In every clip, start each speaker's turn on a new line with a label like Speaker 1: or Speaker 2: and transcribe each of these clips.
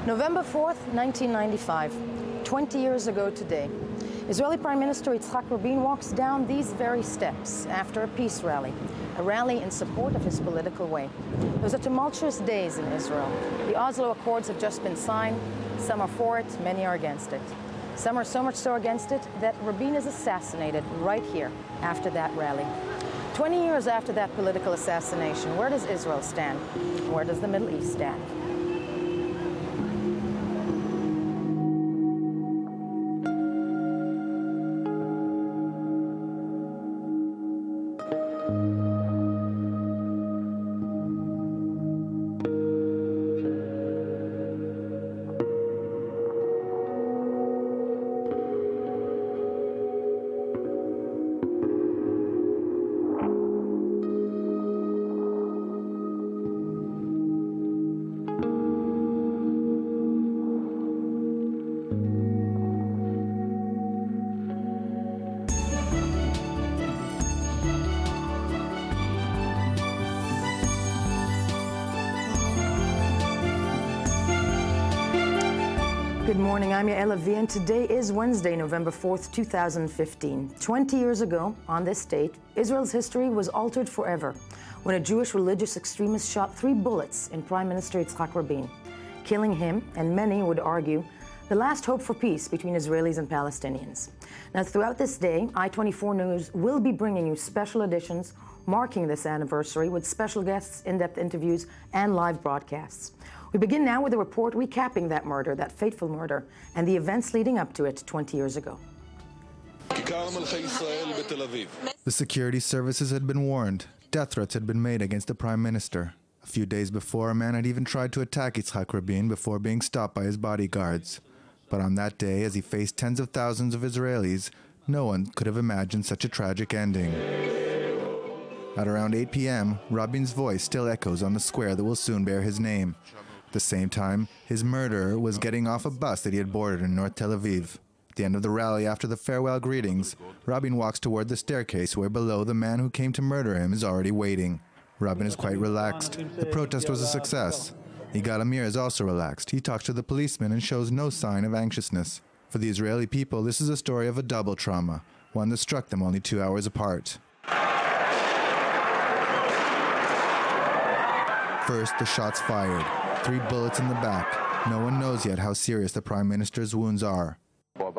Speaker 1: November 4th, 1995, 20 years ago today, Israeli Prime Minister Yitzhak Rabin walks down these very steps after a peace rally, a rally in support of his political way. Those are tumultuous days in Israel. The Oslo Accords have just been signed. Some are for it, many are against it. Some are so much so against it that Rabin is assassinated right here after that rally. 20 years after that political assassination, where does Israel stand? Where does the Middle East stand? Good morning, I'm Yael Avi, and today is Wednesday, November 4th, 2015. 20 years ago, on this date, Israel's history was altered forever when a Jewish religious extremist shot 3 bullets in Prime Minister Yitzhak Rabin, killing him, and many would argue, the last hope for peace between Israelis and Palestinians. Now, throughout this day, I-24 News will be bringing you special editions marking this anniversary with special guests, in-depth interviews, and live broadcasts. We begin now with a report recapping that murder, that fateful murder, and the events leading up to it 20 years ago.
Speaker 2: The security services had been warned. Death threats had been made against the Prime Minister. A few days before, a man had even tried to attack Yitzhak Rabin before being stopped by his bodyguards. But on that day, as he faced tens of thousands of Israelis, no one could have imagined such a tragic ending. At around 8 p.m., Rabin's voice still echoes on the square that will soon bear his name. At the same time, his murderer was getting off a bus that he had boarded in North Tel Aviv. At the end of the rally, after the farewell greetings, Rabin walks toward the staircase where below the man who came to murder him is already waiting. Rabin is quite relaxed. The protest was a success. Yigal Amir is also relaxed. He talks to the policeman and shows no sign of anxiousness. For the Israeli people, this is a story of a double trauma, one that struck them only 2 hours apart. First, the shots fired. 3 bullets in the back. No one knows yet how serious the Prime Minister's wounds are. A few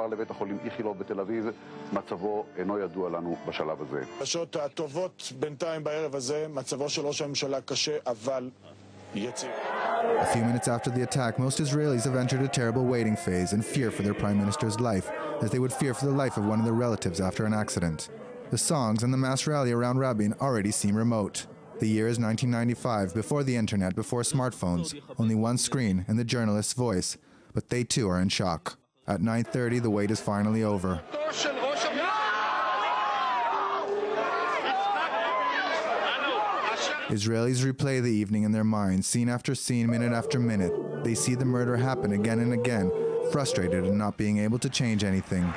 Speaker 2: minutes after the attack, most Israelis have entered a terrible waiting phase and fear for their Prime Minister's life, as they would fear for the life of one of their relatives after an accident. The songs and the mass rally around Rabin already seem remote. The year is 1995, before the internet, before smartphones, only one screen and the journalist's voice, but they too are in shock. At 9:30, the wait is finally over. Israelis replay the evening in their minds, scene after scene, minute after minute. They see the murder happen again and again, frustrated and not being able to change anything.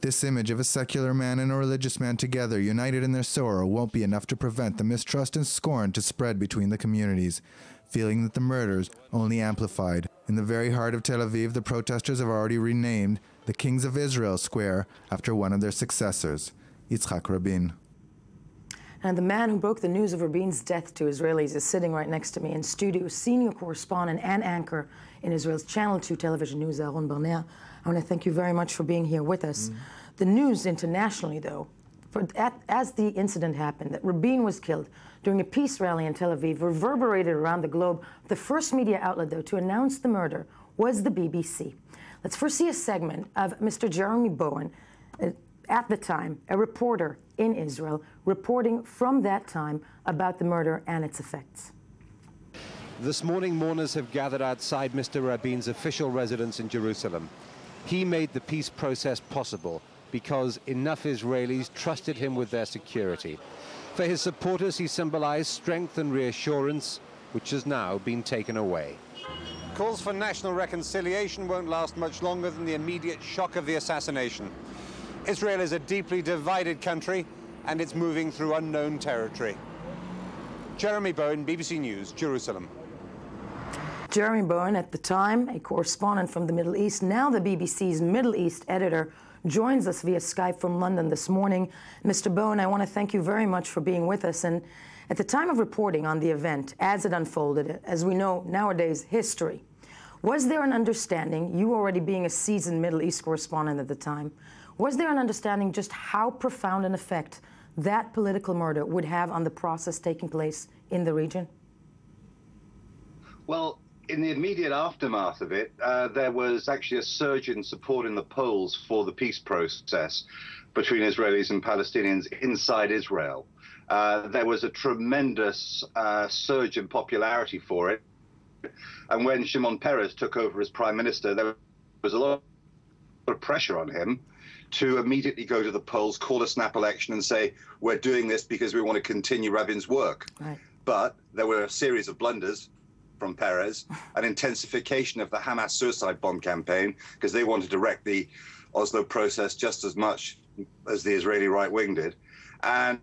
Speaker 2: This image of a secular man and a religious man together, united in their sorrow, won't be enough to prevent the mistrust and scorn to spread between the communities, feeling that the murders only amplified. In the very heart of Tel Aviv, the protesters have already renamed the Kings of Israel Square after one of their successors, Yitzhak Rabin.
Speaker 1: And the man who broke the news of Rabin's death to Israelis is sitting right next to me in studio, senior correspondent and anchor in Israel's Channel 2 television news, Aaron Barnea. I want to thank you very much for being here with us. The news internationally, though, as the incident happened, that Rabin was killed during a peace rally in Tel Aviv, reverberated around the globe. The first media outlet, though, to announce the murder was the BBC. Let's first see a segment of Mr. Jeremy Bowen, at the time, a reporter in Israel, reporting from that time about the murder and its effects.
Speaker 3: This morning, mourners have gathered outside Mr. Rabin's official residence in Jerusalem. He made the peace process possible because enough Israelis trusted him with their security. For his supporters, he symbolized strength and reassurance, which has now been taken away. Calls for national reconciliation won't last much longer than the immediate shock of the assassination. Israel is a deeply divided country, and it's moving through unknown territory. Jeremy Bowen, BBC News, Jerusalem.
Speaker 1: Jeremy Bowen, at the time a correspondent from the Middle East, now the BBC's Middle East editor, joins us via Skype from London this morning. Mr. Bowen, I want to thank you very much for being with us. And at the time of reporting on the event, as it unfolded, as we know nowadays, history, was there an understanding, you already being a seasoned Middle East correspondent at the time, was there an understanding just how profound an effect that political murder would have on the process taking place in the region?
Speaker 4: Well, in the immediate aftermath of it, there was actually a surge in support in the polls for the peace process between Israelis and Palestinians inside Israel. There was a tremendous surge in popularity for it. And when Shimon Peres took over as prime minister, there was a lot of pressure on him to immediately go to the polls, call a snap election and say, we're doing this because we want to continue Rabin's work.
Speaker 1: Right.
Speaker 4: But there were a series of blunders from Peres, an intensification of the Hamas suicide bomb campaign, because they wanted to wreck the Oslo process just as much as the Israeli right wing did. And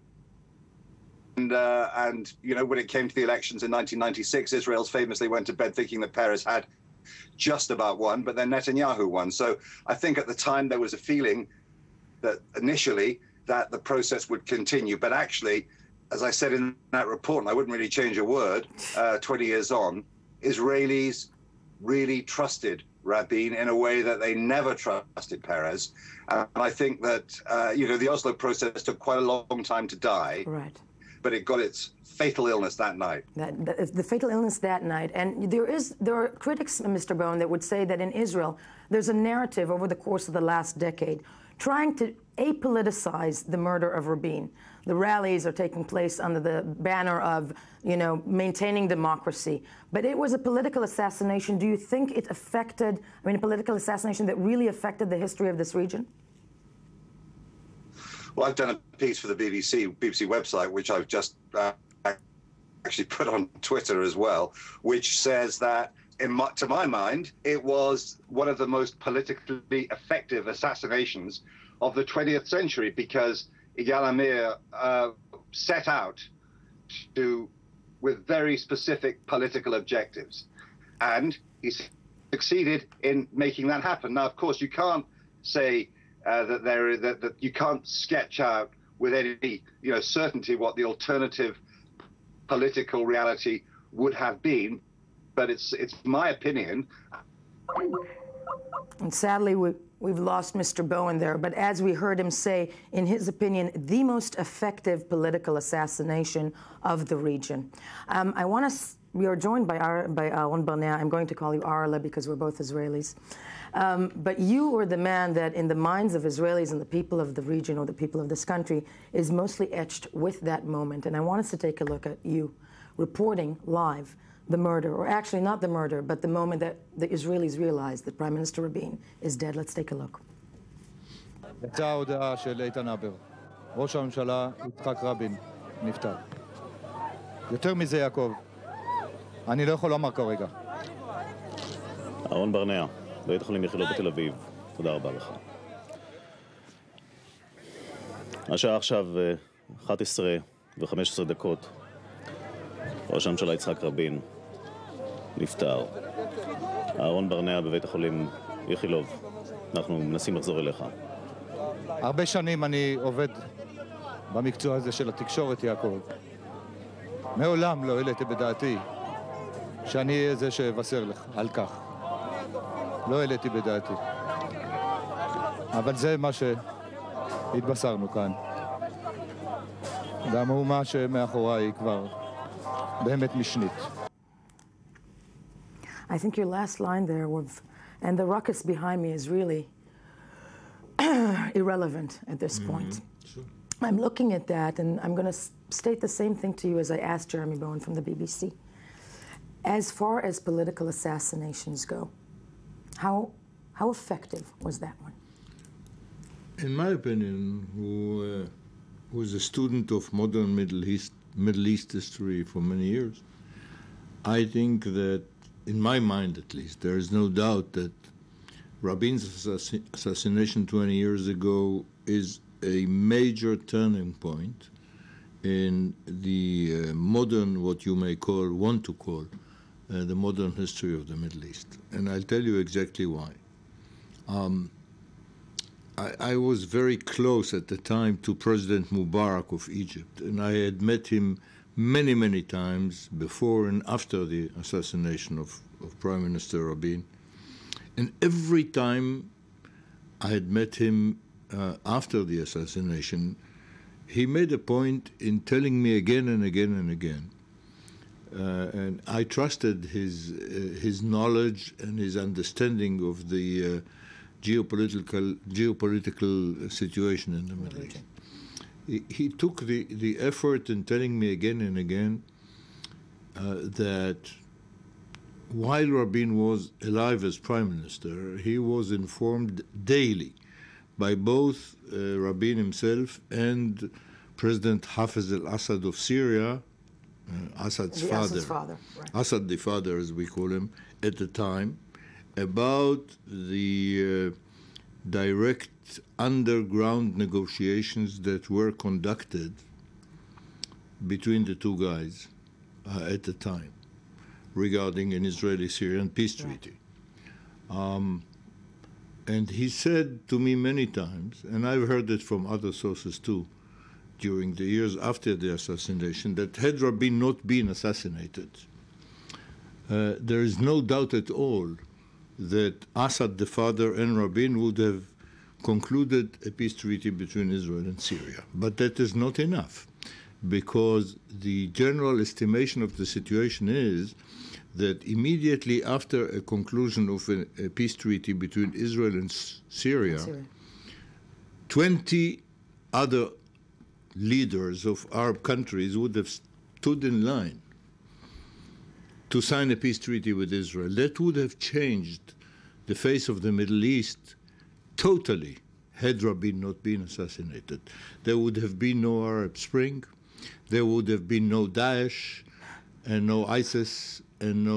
Speaker 4: you know, when it came to the elections in 1996, Israel famously went to bed thinking that Peres had just about won, but then Netanyahu won. So I think at the time there was a feeling that initially that the process would continue. But actually, as I said in that report, and I wouldn't really change a word, 20 years on, Israelis really trusted Rabin in a way that they never trusted Peres. And I think that, you know, the Oslo process took quite a long time to die.
Speaker 1: Right.
Speaker 4: But it got its fatal illness that night.
Speaker 1: The fatal illness that night. And there are critics, Mr. Bowen, that would say that in Israel, there's a narrative over the course of the last decade trying to apoliticize the murder of Rabin. The rallies are taking place under the banner of, you know, maintaining democracy. But it was a political assassination. Do you think it affected, I mean, a political assassination that really affected the history of this region?
Speaker 4: Well, I've done a piece for the BBC website, which I've just actually put on Twitter as well, which says that, to my mind, it was one of the most politically effective assassinations of the 20th century, because Yigal Amir set out with very specific political objectives. And he succeeded in making that happen. Now, of course, you can't say that you can't sketch out with any certainty what the alternative political reality would have been, but it's my opinion.
Speaker 1: And sadly, we've lost Mr. Bowen there, but as we heard him say, in his opinion, the most effective political assassination of the region. We are joined by Aaron Barnea. I'm going to call you Arla because we're both Israelis. But you were the man that, in the minds of Israelis and the people of the region or the people of this country, is mostly etched with that moment. And I want us to take a look at you reporting live the murder, or actually not the murder, but the moment that the Israelis realized that Prime Minister Rabin is dead. Let's take a look.
Speaker 5: יצאה ההודעה של איתן הבר, ראש הממשלה יצחק רבין נפטר. יותר מזה, יעקב, אני לא יכול לומר כרגע.
Speaker 6: אהרון ברנע, בית החולים איכילוב בתל אביב, תודה רבה לך. השעה עכשיו 11:15 דקות. ראש הממשלה יצחק רבין נפטר. אהרון ברנע בבית החולים איכילוב. אנחנו מנסים לחזור אליך.
Speaker 5: הרבה שנים אני עובד במקצוע הזה של התקשורת, יעקב. מעולם לא העליתי בדעתי שאני אהיה זה שאבשר לך על כך. לא העליתי בדעתי. אבל זה מה שהתבשרנו כאן. והמהומה שמאחוריי היא כבר באמת משנית.
Speaker 1: I think your last line there, and the ruckus behind me is really irrelevant at this point.
Speaker 7: Sure.
Speaker 1: I'm looking at that, and I'm going to state the same thing to you as I asked Jeremy Bowen from the BBC. As far as political assassinations go, how effective was that one?
Speaker 7: In my opinion, who was a student of modern Middle East history for many years, I think that, in my mind at least, there is no doubt that Rabin's assassination 20 years ago is a major turning point in the modern, what you may call, want to call, the modern history of the Middle East. And I'll tell you exactly why. I was very close at the time to President Mubarak of Egypt, and I had met him many, many times before and after the assassination of Prime Minister Rabin. And every time I had met him after the assassination, he made a point in telling me again and again and again, and I trusted his knowledge and his understanding of the geopolitical situation in the Middle East. He took the effort in telling me again and again that while Rabin was alive as Prime Minister, he was informed daily by both Rabin himself and President Hafez al-Assad of Syria, Assad's father,
Speaker 1: right.
Speaker 7: Assad the father as we call him at the time, about the direct underground negotiations that were conducted between the two guys at the time regarding an Israeli-Syrian peace treaty. And he said to me many times, and I've heard it from other sources too, during the years after the assassination, that had Rabin not been assassinated, there is no doubt at all that Assad the father and Rabin would have concluded a peace treaty between Israel and Syria. But that is not enough, because the general estimation of the situation is that immediately after a conclusion of a peace treaty between Israel and Syria, 20 other leaders of Arab countries would have stood in line to sign a peace treaty with Israel. That would have changed the face of the Middle East totally had Rabin not been assassinated. There would have been no Arab Spring, there would have been no Daesh and no ISIS and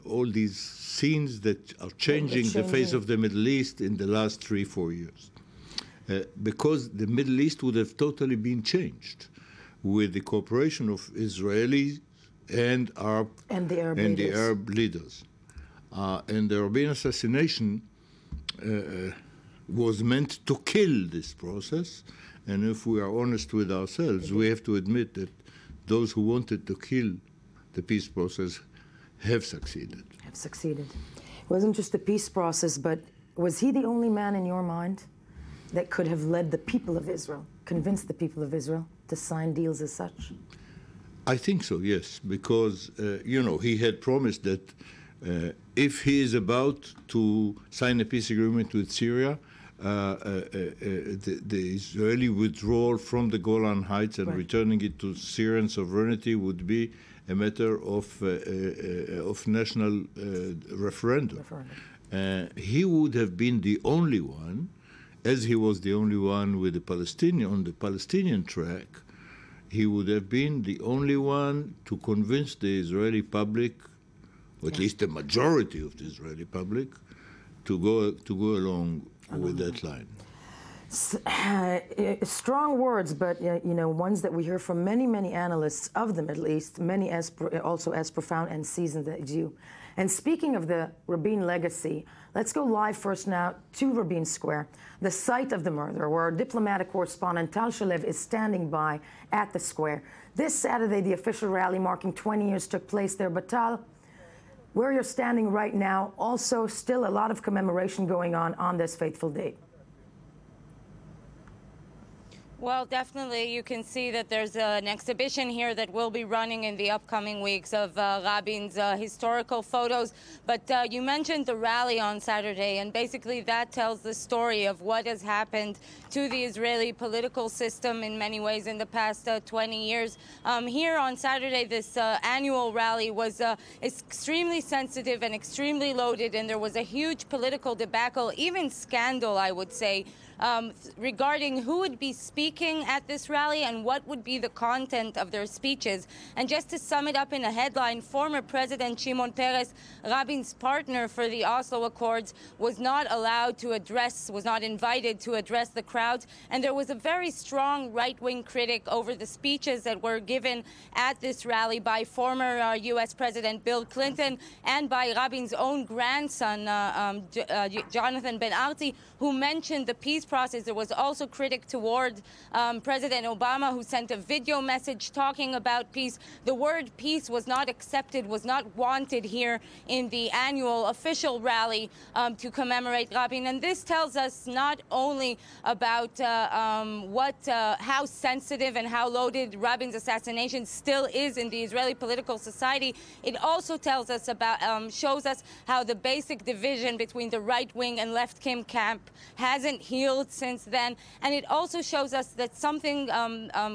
Speaker 7: all these scenes that are changing the face of the Middle East in the last 3-4 years. Because the Middle East would have totally been changed with the cooperation of Israelis and the Arab leaders. And the Rabin assassination was meant to kill this process. And if we are honest with ourselves, we have to admit that those who wanted to kill the peace process have succeeded.
Speaker 1: It wasn't just the peace process, but was he the only man in your mind that could have led the people of Israel, convinced the people of Israel to sign deals as such?
Speaker 7: I think so, yes, because, he had promised that if he is about to sign a peace agreement with Syria, the Israeli withdrawal from the Golan Heights and returning it to Syrian sovereignty would be a matter of national referendum. He would have been the only one, as he was the only one with on the Palestinian track, he would have been the only one to convince the Israeli public, or at least the majority of the Israeli public, to go along with that line.
Speaker 1: Strong words, but ones that we hear from many, many analysts of the Middle East, many also as profound and seasoned as you. And speaking of the Rabin legacy, let's go live first now to Rabin Square, the site of the murder, where our diplomatic correspondent Tal Shalev is standing by at the square. This Saturday, the official rally marking 20 years took place there. But Tal, where you're standing right now, also still a lot of commemoration going on this fateful date.
Speaker 8: Well, definitely, you can see that there's an exhibition here that will be running in the upcoming weeks of Rabin's historical photos. But you mentioned the rally on Saturday, and basically that tells the story of what has happened to the Israeli political system in many ways in the past 20 years. Here on Saturday, this annual rally was extremely sensitive and extremely loaded, and there was a huge political debacle, even scandal, I would say, regarding who would be speaking at this rally and what would be the content of their speeches. And just to sum it up in a headline, former President Shimon Peres, Rabin's partner for the Oslo Accords, was not allowed to address, was not invited to address the crowds. And there was a very strong right-wing critic over the speeches that were given at this rally by former U.S. President Bill Clinton and by Rabin's own grandson, Jonathan Ben-Arti, who mentioned the peace process. There was also critic toward President Obama, who sent a video message talking about peace. The word peace was not accepted, was not wanted here in the annual official rally to commemorate Rabin. And this tells us not only about how sensitive and how loaded Rabin's assassination still is in the Israeli political society, it also tells us about, shows us how the basic division between the right-wing and left-wing camp hasn't healed since then. And it also shows us that something,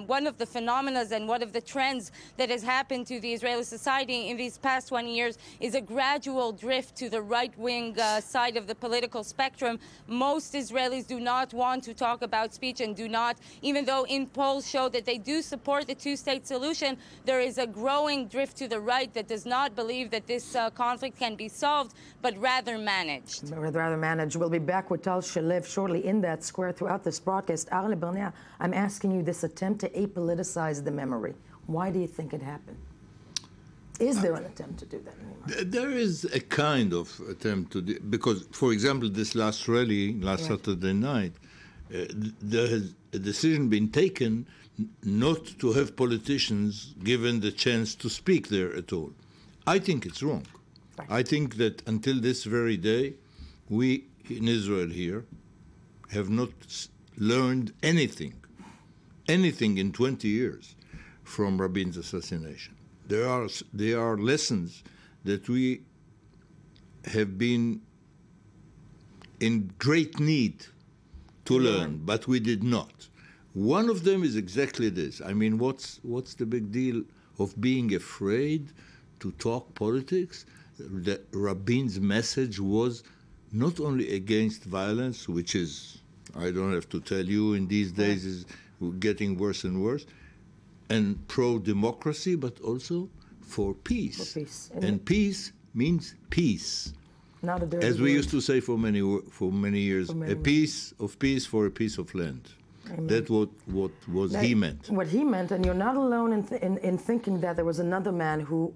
Speaker 8: one of the phenomena and one of the trends that has happened to the Israeli society in these past 20 years is a gradual drift to the right-wing side of the political spectrum. Most Israelis do not want to talk about speech and do not, even though in polls show that they do support the two-state solution, there is a growing drift to the right that does not believe that this conflict can be solved, but rather managed.
Speaker 1: Rather managed. We'll be back with Tal Shalev shortly in that square throughout this broadcast. Arle Barnea, I'm asking you this attempt to apoliticize the memory. Why do you think it happened? Is there an attempt to do that?
Speaker 7: There is a kind of attempt to do, because, for example, this last rally, last Saturday night, there has a decision been taken not to have politicians given the chance to speak there at all. I think it's wrong. Right. I think that until this very day, we in Israel here have not learned anything in 20 years from Rabin's assassination. There are lessons that we have been in great need to learn, but we did not. One of them is exactly this. I mean, what's the big deal of being afraid to talk politics? That Rabin's message was not only against violence, which is, I don't have to tell you, in these days is getting worse and worse, and pro-democracy, but also for peace. For peace. And peace means peace.
Speaker 1: Not a dirty
Speaker 7: as we
Speaker 1: word.
Speaker 7: used to say for many years, a piece of peace for a piece of land. Amen. That's what he meant.
Speaker 1: What he meant, and you're not alone in thinking that there was another man who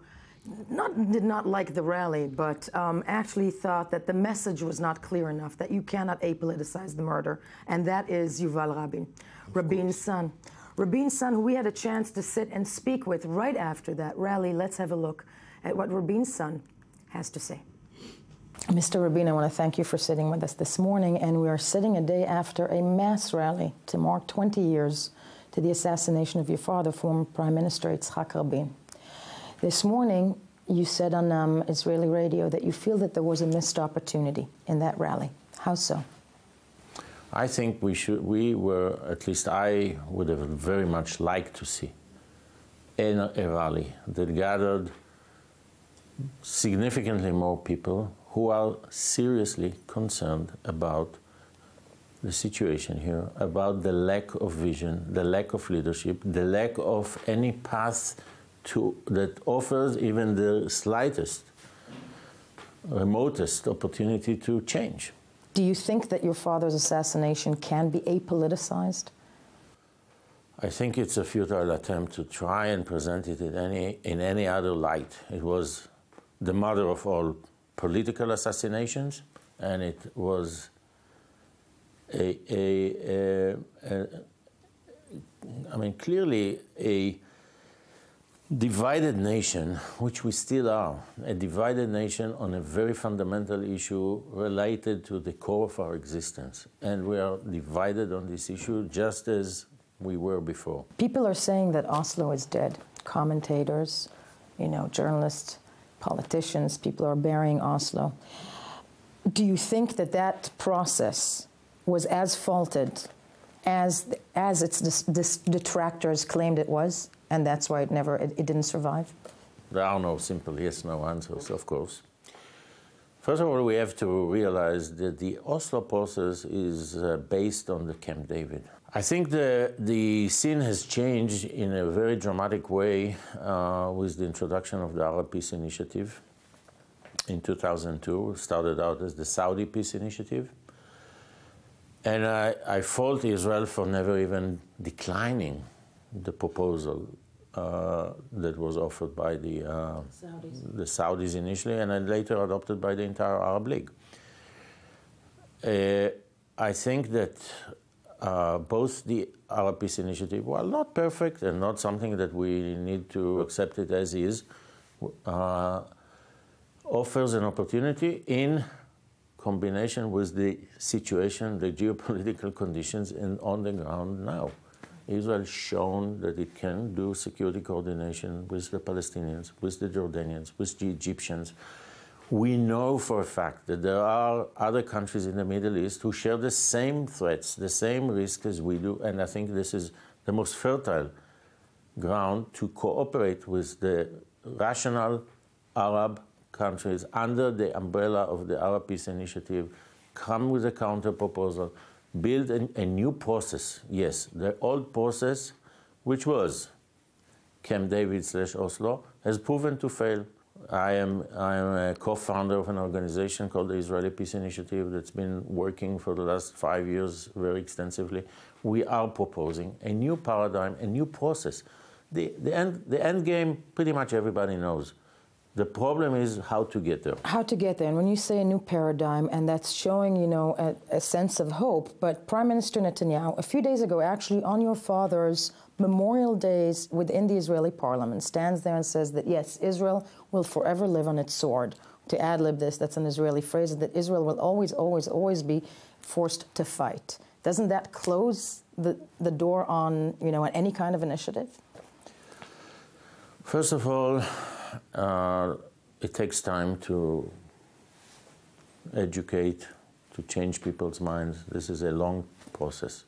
Speaker 1: did not like the rally, but actually thought that the message was not clear enough, that you cannot apoliticize the murder, and that is Yuval Rabin, Rabin's son. Rabin's son, who we had a chance to sit and speak with right after that rally. Let's have a look at what Rabin's son has to say. Mr. Rabin, I want to thank you for sitting with us this morning, and we are sitting a day after a mass rally to mark 20 years to the assassination of your father, former Prime Minister Yitzhak Rabin. This morning, you said on Israeli radio that you feel that there was a missed opportunity in that rally. How so?
Speaker 9: I think we were, at least I would have very much liked to see a rally that gathered significantly more people who are seriously concerned about the situation here, about the lack of vision, the lack of leadership, the lack of any path that offers even the slightest, remotest opportunity to change.
Speaker 1: Do you think that your father's assassination can be apoliticized?
Speaker 9: I think it's a futile attempt to try and present it in any other light. It was the mother of all political assassinations, and it was clearly a divided nation, which we still are, a divided nation on a very fundamental issue related to the core of our existence. And we are divided on this issue just as we were before.
Speaker 1: People are saying that Oslo is dead. Commentators, journalists, politicians, people are burying Oslo. Do you think that that process was as faulted as its detractors claimed it was? And that's why it didn't survive?
Speaker 9: There are no simple yes/no answers, of course. First of all, we have to realize that the Oslo process is based on the Camp David. I think the scene has changed in a very dramatic way with the introduction of the Arab Peace Initiative in 2002. It started out as the Saudi Peace Initiative. And I fault Israel for never even declining the proposal that was offered by the Saudis initially, and then later adopted by the entire Arab League. I think that both the Arab Peace Initiative, while not perfect and not something that we need to accept it as is, offers an opportunity in combination with the situation, the geopolitical conditions on the ground now. Israel has shown that it can do security coordination with the Palestinians, with the Jordanians, with the Egyptians. We know for a fact that there are other countries in the Middle East who share the same threats, the same risks as we do, and I think this is the most fertile ground to cooperate with the rational Arab countries under the umbrella of the Arab Peace Initiative, come with a counter-proposal, build a new process. Yes, the old process, which was Camp David/Oslo, has proven to fail. I am a co-founder of an organization called the Israeli Peace Initiative that's been working for the last 5 years very extensively. We are proposing a new paradigm, a new process. The end game, pretty much everybody knows. The problem is how to get there.
Speaker 1: How to get there. And when you say a new paradigm, and that's showing, you know, a sense of hope, but Prime Minister Netanyahu, a few days ago, actually on your father's memorial days within the Israeli parliament, stands there and says that, yes, Israel will forever live on its sword. To ad-lib this, that's an Israeli phrase, that Israel will always, always, always be forced to fight. Doesn't that close the door on, you know, any kind of initiative?
Speaker 9: First of all, it takes time to educate, to change people's minds. This is a long process.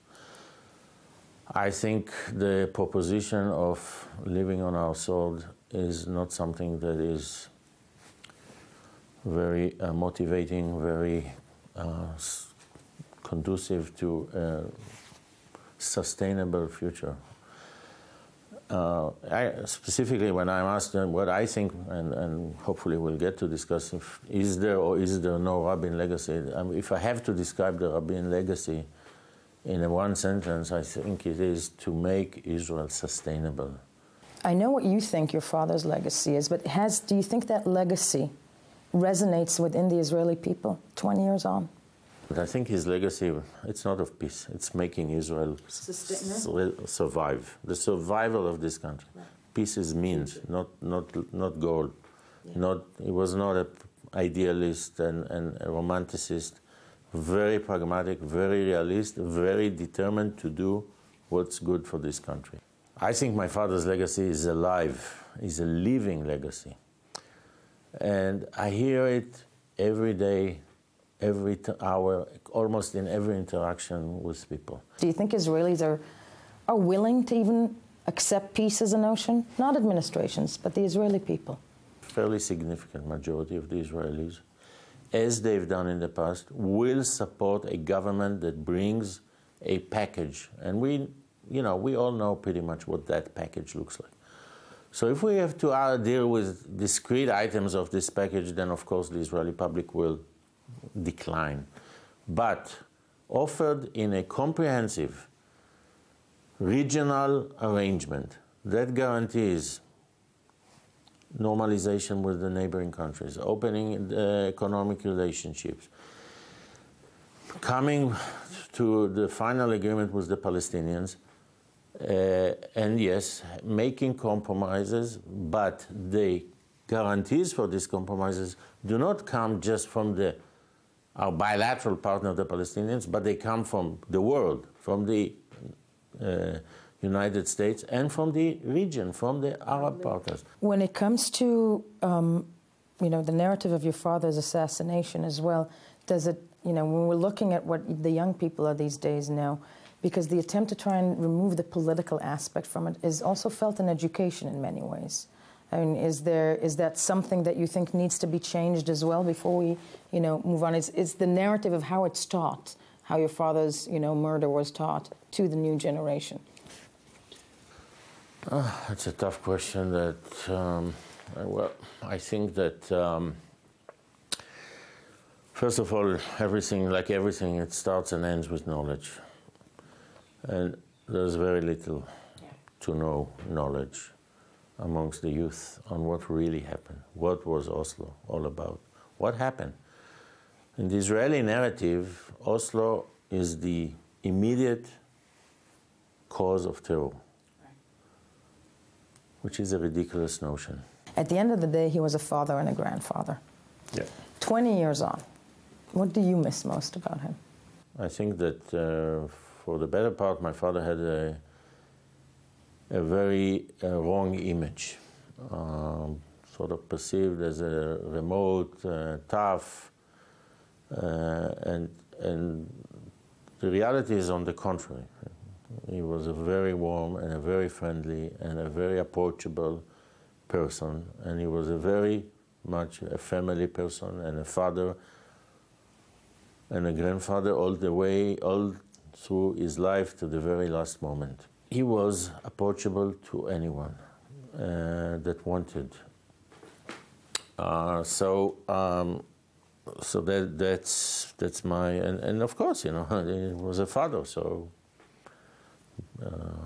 Speaker 9: I think the proposition of living on our sword is not something that is very motivating, very conducive to a sustainable future. Specifically, when I'm asked what I think, and hopefully we'll get to discuss, is there or is there no Rabin legacy? If I have to describe the Rabin legacy in one sentence, I think it is to make Israel sustainable.
Speaker 1: I know what you think your father's legacy is, but do you think that legacy resonates within the Israeli people 20 years on?
Speaker 9: But I think his legacy, it's not of peace. It's making Israel survive. The survival of this country. Right. Peace is means, not goal. Yeah. He was not an idealist and a romanticist. Very pragmatic, very realist, very determined to do what's good for this country. I think my father's legacy is alive, is a living legacy. And I hear it every day, every hour, almost in every interaction with people.
Speaker 1: Do you think Israelis are willing to even accept peace as a notion? Not administrations, but the Israeli people.
Speaker 9: Fairly significant majority of the Israelis, as they've done in the past, will support a government that brings a package. And we all know pretty much what that package looks like. So if we have to deal with discrete items of this package, then of course the Israeli public will decline. But offered in a comprehensive regional arrangement that guarantees normalization with the neighboring countries, opening the economic relationships, coming to the final agreement with the Palestinians, and yes, making compromises, but the guarantees for these compromises do not come just from our bilateral partner, the Palestinians, but they come from the world, from the United States, and from the region, from the Arab partners.
Speaker 1: When it comes to, the narrative of your father's assassination as well, does it, when we're looking at what the young people of these days know, because the attempt to try and remove the political aspect from it is also felt in education in many ways. I mean, is that something that you think needs to be changed as well before we, move on? Is the narrative of how it's taught, how your father's, murder was taught to the new generation?
Speaker 9: It's a tough question that, I think that, first of all, like everything, it starts and ends with knowledge. And there's very little to know knowledge amongst the youth on what really happened. What was Oslo all about? What happened? In the Israeli narrative, Oslo is the immediate cause of terror, which is a ridiculous notion.
Speaker 1: At the end of the day, he was a father and a grandfather.
Speaker 9: Yeah.
Speaker 1: 20 years on, what do you miss most about him?
Speaker 9: I think that for the better part, my father had a very wrong image, sort of perceived as a remote, tough, and the reality is on the contrary. He was a very warm and a very friendly and a very approachable person, and he was a very much a family person and a father and a grandfather all through his life to the very last moment. He was approachable to anyone that wanted. So that's my, and of course, he was a father, so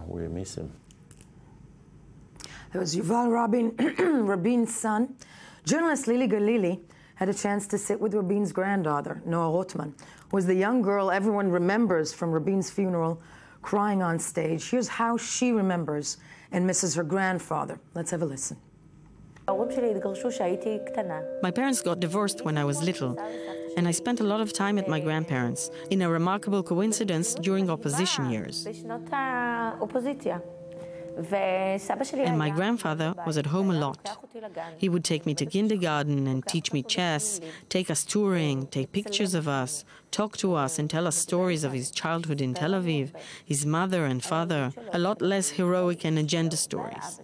Speaker 9: we miss him.
Speaker 1: There was Yuval Rabin, Rabin's son. Journalist Lili Galili had a chance to sit with Rabin's granddaughter, Noah Rotman, who was the young girl everyone remembers from Rabin's funeral, crying on stage. Here's how she remembers and misses her grandfather. Let's have a listen.
Speaker 10: My parents got divorced when I was little, and I spent a lot of time at my grandparents, in a remarkable coincidence during opposition years. And my grandfather was at home a lot. He would take me to kindergarten and teach me chess, take us touring, take pictures of us, talk to us and tell us stories of his childhood in Tel Aviv, his mother and father, a lot less heroic and agenda stories.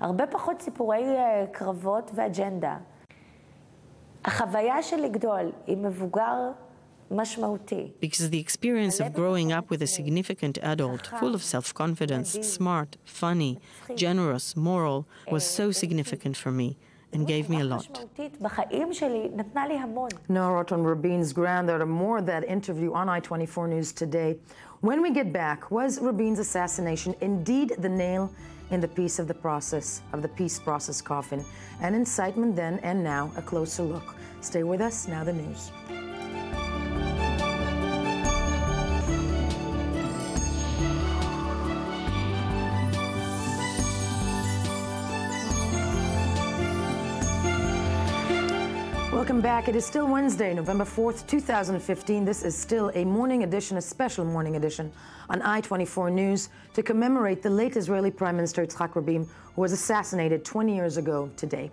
Speaker 11: הרבה פחות סיפורי קרבות ואג'נדה. החוויה של לגדול עם מבוגר משמעותי.
Speaker 10: Because the experience of growing up with a significant adult, full of self-confidence, smart, funny, generous, moral, was so significant for me and gave me a lot.
Speaker 1: Noah Rotman, Rabin's granddaughter, more of that interview on I-24 News today. When we get back, was Rabin's assassination indeed the nail in the peace process coffin? An incitement then and now, a closer look. Stay with us, now the news. Welcome back. It is still Wednesday, November 4th, 2015. This is still a morning edition, a special morning edition on I-24 News to commemorate the late Israeli Prime Minister Yitzhak Rabin, who was assassinated 20 years ago today.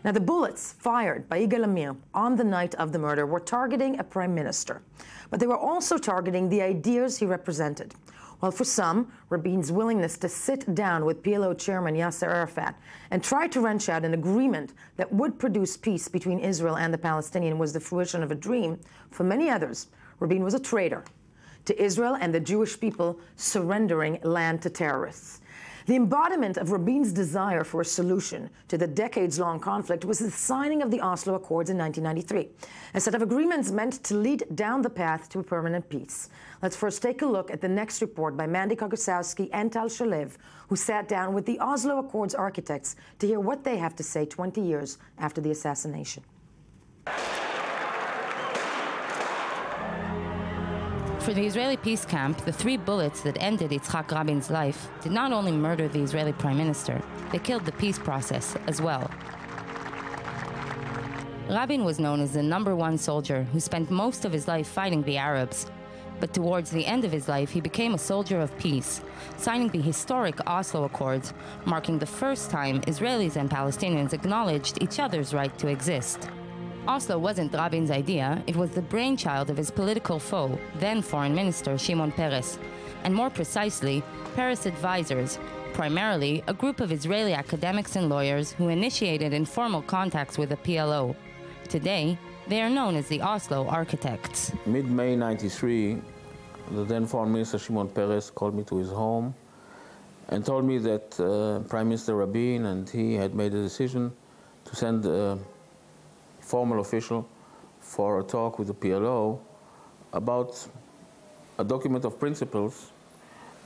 Speaker 1: Now, the bullets fired by Yigal Amir on the night of the murder were targeting a prime minister, but they were also targeting the ideas he represented. While for some, Rabin's willingness to sit down with PLO chairman Yasser Arafat and try to wrench out an agreement that would produce peace between Israel and the Palestinians was the fruition of a dream, for many others, Rabin was a traitor to Israel and the Jewish people surrendering land to terrorists. The embodiment of Rabin's desire for a solution to the decades-long conflict was the signing of the Oslo Accords in 1993, a set of agreements meant to lead down the path to a permanent peace. Let's first take a look at the next report by Mandy Kogosowski and Tal Shalev, who sat down with the Oslo Accords architects to hear what they have to say 20 years after the assassination.
Speaker 8: For the Israeli peace camp, the 3 bullets that ended Yitzhak Rabin's life did not only murder the Israeli prime minister, they killed the peace process as well. Rabin was known as the #1 soldier who spent most of his life fighting the Arabs. But towards the end of his life, he became a soldier of peace, signing the historic Oslo Accords, marking the first time Israelis and Palestinians acknowledged each other's right to exist. Oslo wasn't Rabin's idea, it was the brainchild of his political foe, then Foreign Minister Shimon Peres, and more precisely, Peres' advisors, primarily a group of Israeli academics and lawyers who initiated informal contacts with the PLO. Today, they are known as the Oslo Architects.
Speaker 9: Mid-May '93, the then Foreign Minister Shimon Peres called me to his home and told me that Prime Minister Rabin and he had made a decision to send a formal official for a talk with the PLO about a document of principles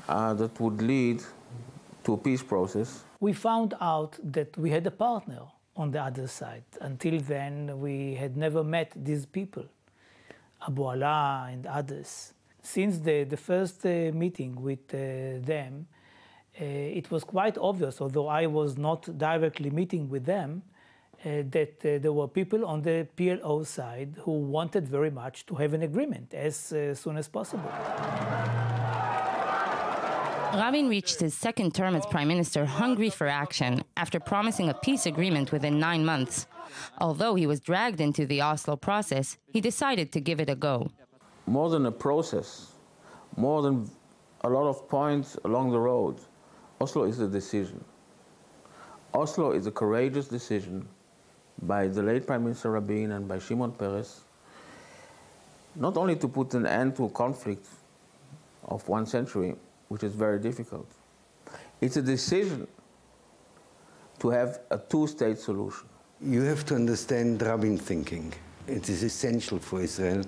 Speaker 9: that would lead to a peace process.
Speaker 12: We found out that we had a partner on the other side. Until then, we had never met these people, Abu Ala and others. Since the first meeting with them, it was quite obvious, although I was not directly meeting with them, that there were people on the PLO side who wanted very much to have an agreement as soon as possible.
Speaker 8: Rabin reached his second term as prime minister hungry for action after promising a peace agreement within 9 months. Although he was dragged into the Oslo process, he decided to give it a go.
Speaker 9: More than a process, more than a lot of points along the road, Oslo is a decision. Oslo is a courageous decision by the late Prime Minister Rabin and by Shimon Peres, not only to put an end to a conflict of 1 century, which is very difficult. It's a decision to have a 2-state solution.
Speaker 13: You have to understand Rabin thinking. It is essential for Israel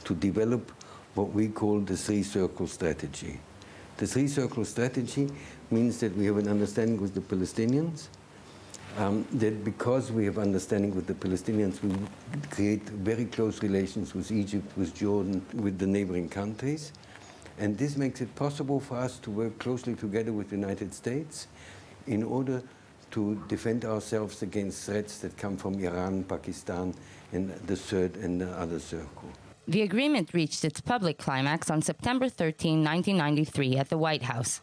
Speaker 13: to develop what we call the 3-circle strategy. The 3-circle strategy means that we have an understanding with the Palestinians, that because we have understanding with the Palestinians, we create very close relations with Egypt, with Jordan, with the neighboring countries. And this makes it possible for us to work closely together with the United States in order to defend ourselves against threats that come from Iran, Pakistan, and the third and the other circle.
Speaker 8: The agreement reached its public climax on September 13, 1993, at the White House.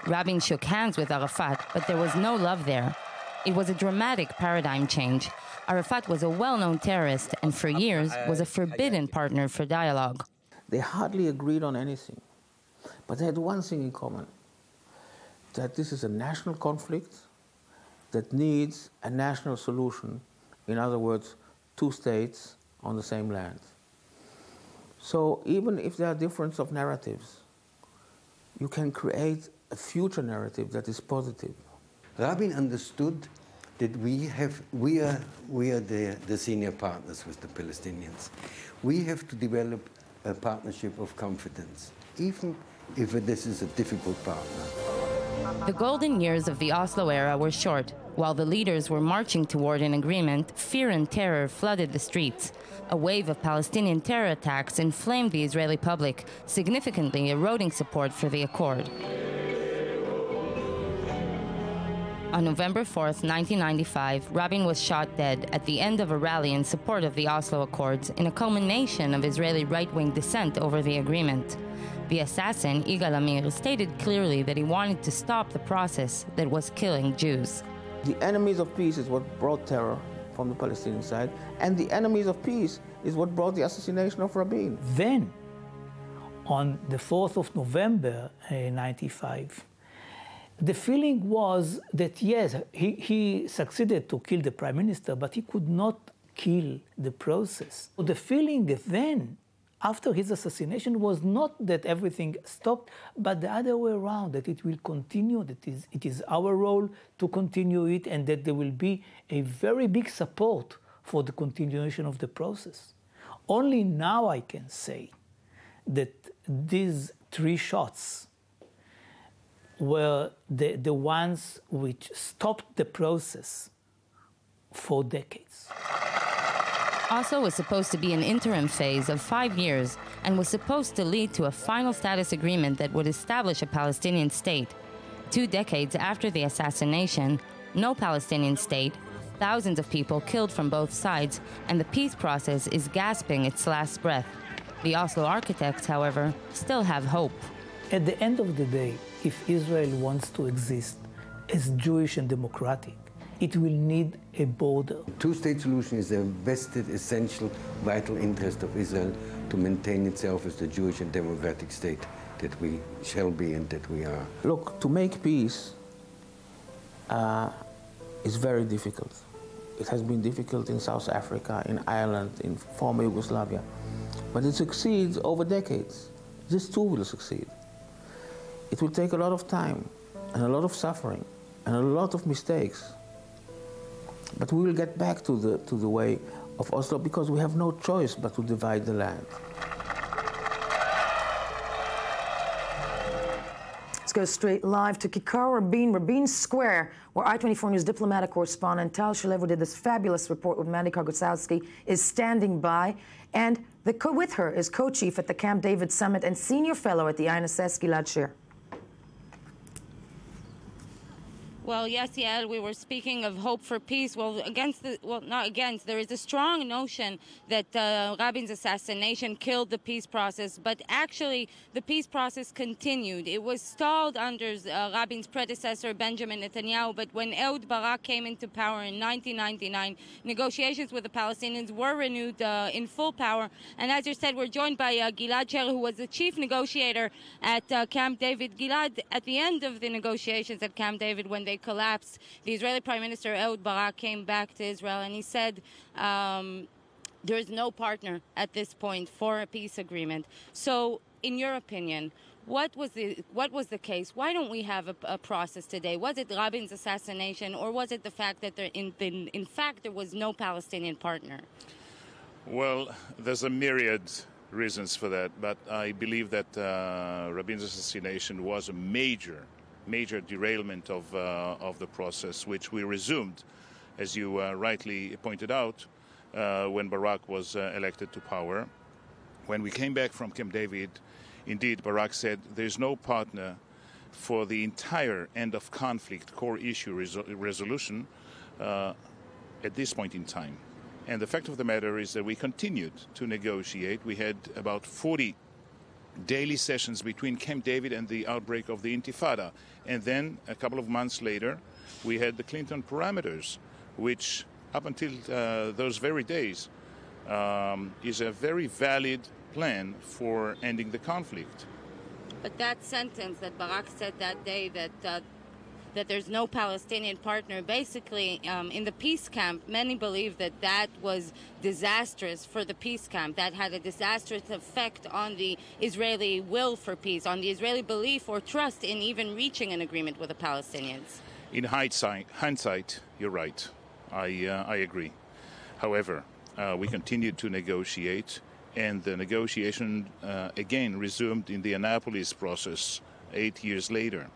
Speaker 8: Rabin shook hands with Arafat, but there was no love there. It was a dramatic paradigm change. Arafat was a well-known terrorist and for years was a forbidden partner for dialogue.
Speaker 9: They hardly agreed on anything, but they had one thing in common, that this is a national conflict that needs a national solution. In other words, 2 states on the same land. So even if there are differences of narratives, you can create a future narrative that is positive.
Speaker 13: Rabin understood that we are the senior partners with the Palestinians. We have to develop a partnership of confidence, even if this is a difficult partner.
Speaker 8: The golden years of the Oslo era were short. While the leaders were marching toward an agreement, fear and terror flooded the streets. A wave of Palestinian terror attacks inflamed the Israeli public, significantly eroding support for the accord. On November 4th, 1995, Rabin was shot dead at the end of a rally in support of the Oslo Accords in a culmination of Israeli right-wing dissent over the agreement. The assassin, Yigal Amir, stated clearly that he wanted to stop the process that was killing Jews.
Speaker 9: The enemies of peace is what brought terror from the Palestinian side, and the enemies of peace is what brought the assassination of Rabin.
Speaker 12: Then, on the 4th of November, 1995, the feeling was that, yes, he succeeded to kill the prime minister, but he could not kill the process. So the feeling then, after his assassination, was not that everything stopped, but the other way around, that it will continue, that it is our role to continue it, and that there will be a very big support for the continuation of the process. Only now I can say that these 3 shots were the ones which stopped the process for decades.
Speaker 8: Oslo was supposed to be an interim phase of 5 years and was supposed to lead to a final status agreement that would establish a Palestinian state. 2 decades after the assassination, no Palestinian state, thousands of people killed from both sides, and the peace process is gasping its last breath. The Oslo architects, however, still have hope.
Speaker 12: At the end of the day, if Israel wants to exist as Jewish and democratic, it will need a border.
Speaker 13: 2-state solution is a vested, essential, vital interest of Israel to maintain itself as the Jewish and democratic state that we shall be and that we are.
Speaker 9: Look, to make peace,
Speaker 14: is very difficult. It has been difficult in South Africa, in Ireland, in former Yugoslavia. But it succeeds over decades. This too will succeed. It will take a lot of time and a lot of suffering and a lot of mistakes. But we will get back to the way of Oslo because we have no choice but to divide the land.
Speaker 1: Let's go straight live to Kikar Rabin Square, where I-24 News diplomatic correspondent Tal Shalev, who did this fabulous report with Mandy Kargosowski, is standing by. And with her is co-chief at the Camp David Summit and senior fellow at the INSS, Gilad Sher.
Speaker 8: Well, yes, Yael, we were speaking of hope for peace. Well, not against. There is a strong notion that Rabin's assassination killed the peace process, but actually the peace process continued. It was stalled under Rabin's predecessor, Benjamin Netanyahu, but when Ehud Barak came into power in 1999, negotiations with the Palestinians were renewed in full power. And as you said, we're joined by Gilad Sher, who was the chief negotiator at Camp David. Gilad, at the end of the negotiations at Camp David, when they collapsed, the Israeli Prime Minister Ehud Barak came back to Israel and he said there is no partner at this point for a peace agreement. So, in your opinion, what was the case? Why don't we have a process today? Was it Rabin's assassination, or was it the fact that in fact there was no Palestinian partner?
Speaker 15: Well, there's a myriad reasons for that, but I believe that Rabin's assassination was a major derailment of the process, which we resumed, as you rightly pointed out, when Barak was elected to power. When we came back from Camp David, indeed, Barak said there's no partner for the entire end of conflict core issue resolution at this point in time. And the fact of the matter is that we continued to negotiate. We had about 40 daily sessions between Camp David and the outbreak of the Intifada. And then, a couple of months later, we had the Clinton parameters, which, up until those very days, is a very valid plan for ending the conflict.
Speaker 8: But that sentence that Barak said that day, that there's no Palestinian partner, basically, in the peace camp, many believe that was disastrous for the peace camp. That had a disastrous effect on the Israeli will for peace, on the Israeli belief or trust in even reaching an agreement with the Palestinians.
Speaker 15: In hindsight, you're right. I agree. However, we continued to negotiate, and the negotiation again resumed in the Annapolis process 8 years later,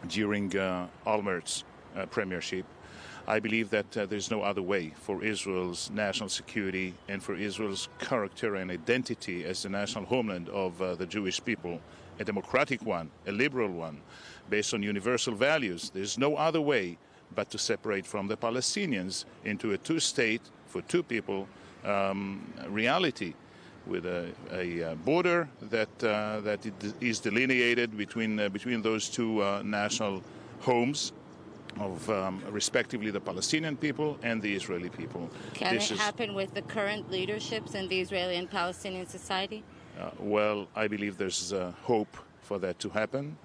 Speaker 15: during Olmert's premiership. I believe that there's no other way for Israel's national security and for Israel's character and identity as the national homeland of the Jewish people, a democratic one, a liberal one, based on universal values. There's no other way but to separate from the Palestinians into a two-state, for two people, reality, with a border that is delineated between those two national homes of respectively the Palestinian people and the Israeli people.
Speaker 8: Can it happen with the current leaderships in the Israeli and Palestinian society?
Speaker 15: Well, I believe there's hope for that to happen.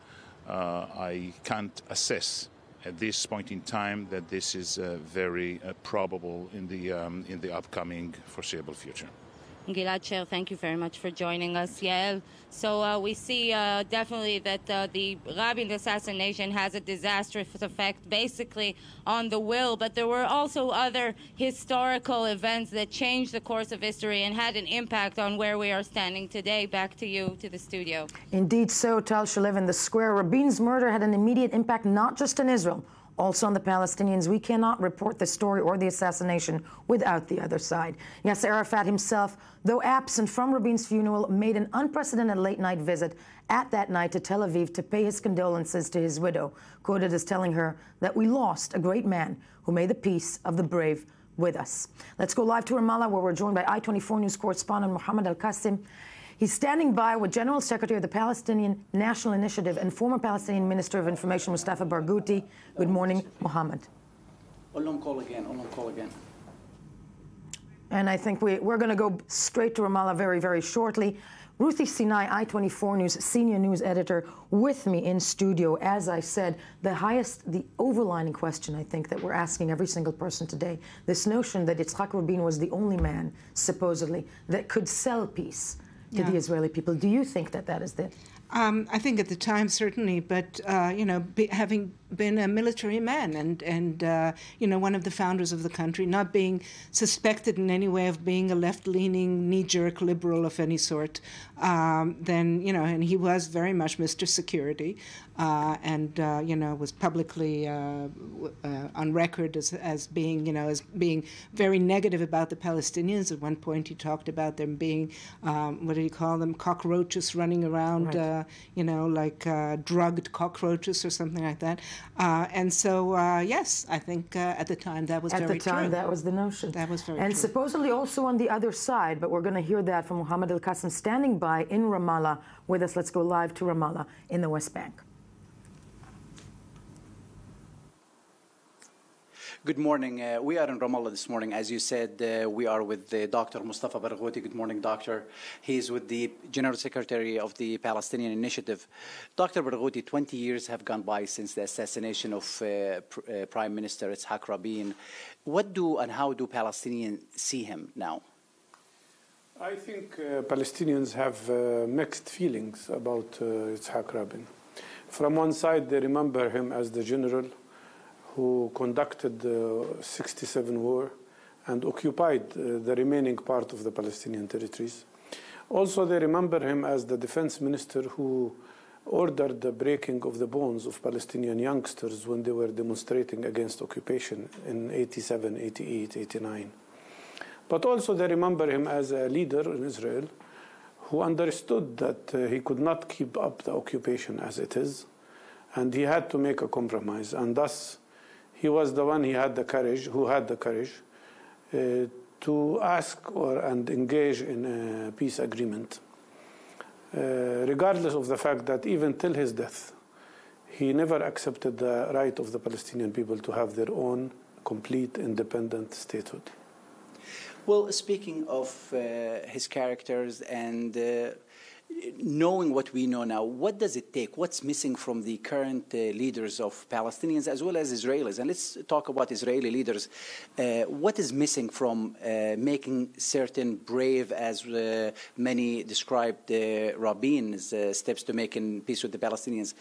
Speaker 15: I can't assess at this point in time that this is very probable in the upcoming foreseeable future.
Speaker 8: Gilad Sher, thank you very much for joining us. Yael, so we see definitely that the Rabin assassination has a disastrous effect basically on the will, but there were also other historical events that changed the course of history and had an impact on where we are standing today. Back to you, to the studio.
Speaker 1: Indeed so, Tal Shalev. In the square, Rabin's murder had an immediate impact not just in Israel, also on the Palestinians. We cannot report the story or the assassination without the other side. Yasser Arafat himself, though absent from Rabin's funeral, made an unprecedented late-night visit at that night to Tel Aviv to pay his condolences to his widow, quoted as telling her that we lost a great man who made the peace of the brave with us. Let's go live to Ramallah, where we're joined by I-24 News correspondent Mohammed Al-Qasim. He's standing by with General Secretary of the Palestinian National Initiative and former Palestinian Minister of Information Mustafa Barghouti. Good morning, Mohammed.
Speaker 16: Olam call again.
Speaker 1: And I think we're going to go straight to Ramallah very, very shortly. Ruthie Sinai, I-24 News senior news editor, with me in studio. As I said, the overlining question, I think, that we're asking every single person today, this notion that Yitzhak Rabin was the only man, supposedly, that could sell peace to the Israeli people. Do you think that that is it?
Speaker 17: I think at the time, certainly, but, having been a military man and one of the founders of the country, not being suspected in any way of being a left-leaning, knee-jerk liberal of any sort, and he was very much Mr. Security, was publicly on record as being very negative about the Palestinians. At one point, he talked about them being, what did he call them, cockroaches running around, like drugged cockroaches or something like that. Yes, I think at the time that was very true.
Speaker 1: At the time, that was the notion.
Speaker 17: That was very true.
Speaker 1: And supposedly also on the other side, but we're going to hear that from Mohammed Al-Qassem standing by in Ramallah with us. Let's go live to Ramallah in the West Bank.
Speaker 16: Good morning. We are in Ramallah this morning. As you said, we are with Dr. Mustafa Barghouti. Good morning, doctor. He's with the General Secretary of the Palestinian Initiative. Dr. Barghouti, 20 years have gone by since the assassination of Prime Minister Yitzhak Rabin. What do and how do Palestinians see him now?
Speaker 18: I think Palestinians have mixed feelings about Yitzhak Rabin. From one side, they remember him as the general who conducted the 67 war and occupied the remaining part of the Palestinian territories. Also, they remember him as the defense minister who ordered the breaking of the bones of Palestinian youngsters when they were demonstrating against occupation in 87, 88, 89. But also they remember him as a leader in Israel who understood that he could not keep up the occupation as it is, and he had to make a compromise, and thus he was the one who had the courage to ask and engage in a peace agreement, regardless of the fact that even till his death, he never accepted the right of the Palestinian people to have their own complete independent statehood.
Speaker 16: Well, speaking of his characters and knowing what we know now, what does it take? What's missing from the current leaders of Palestinians as well as Israelis? And let's talk about Israeli leaders. What is missing from making certain brave, as many described Rabin's steps to making peace with the Palestinians?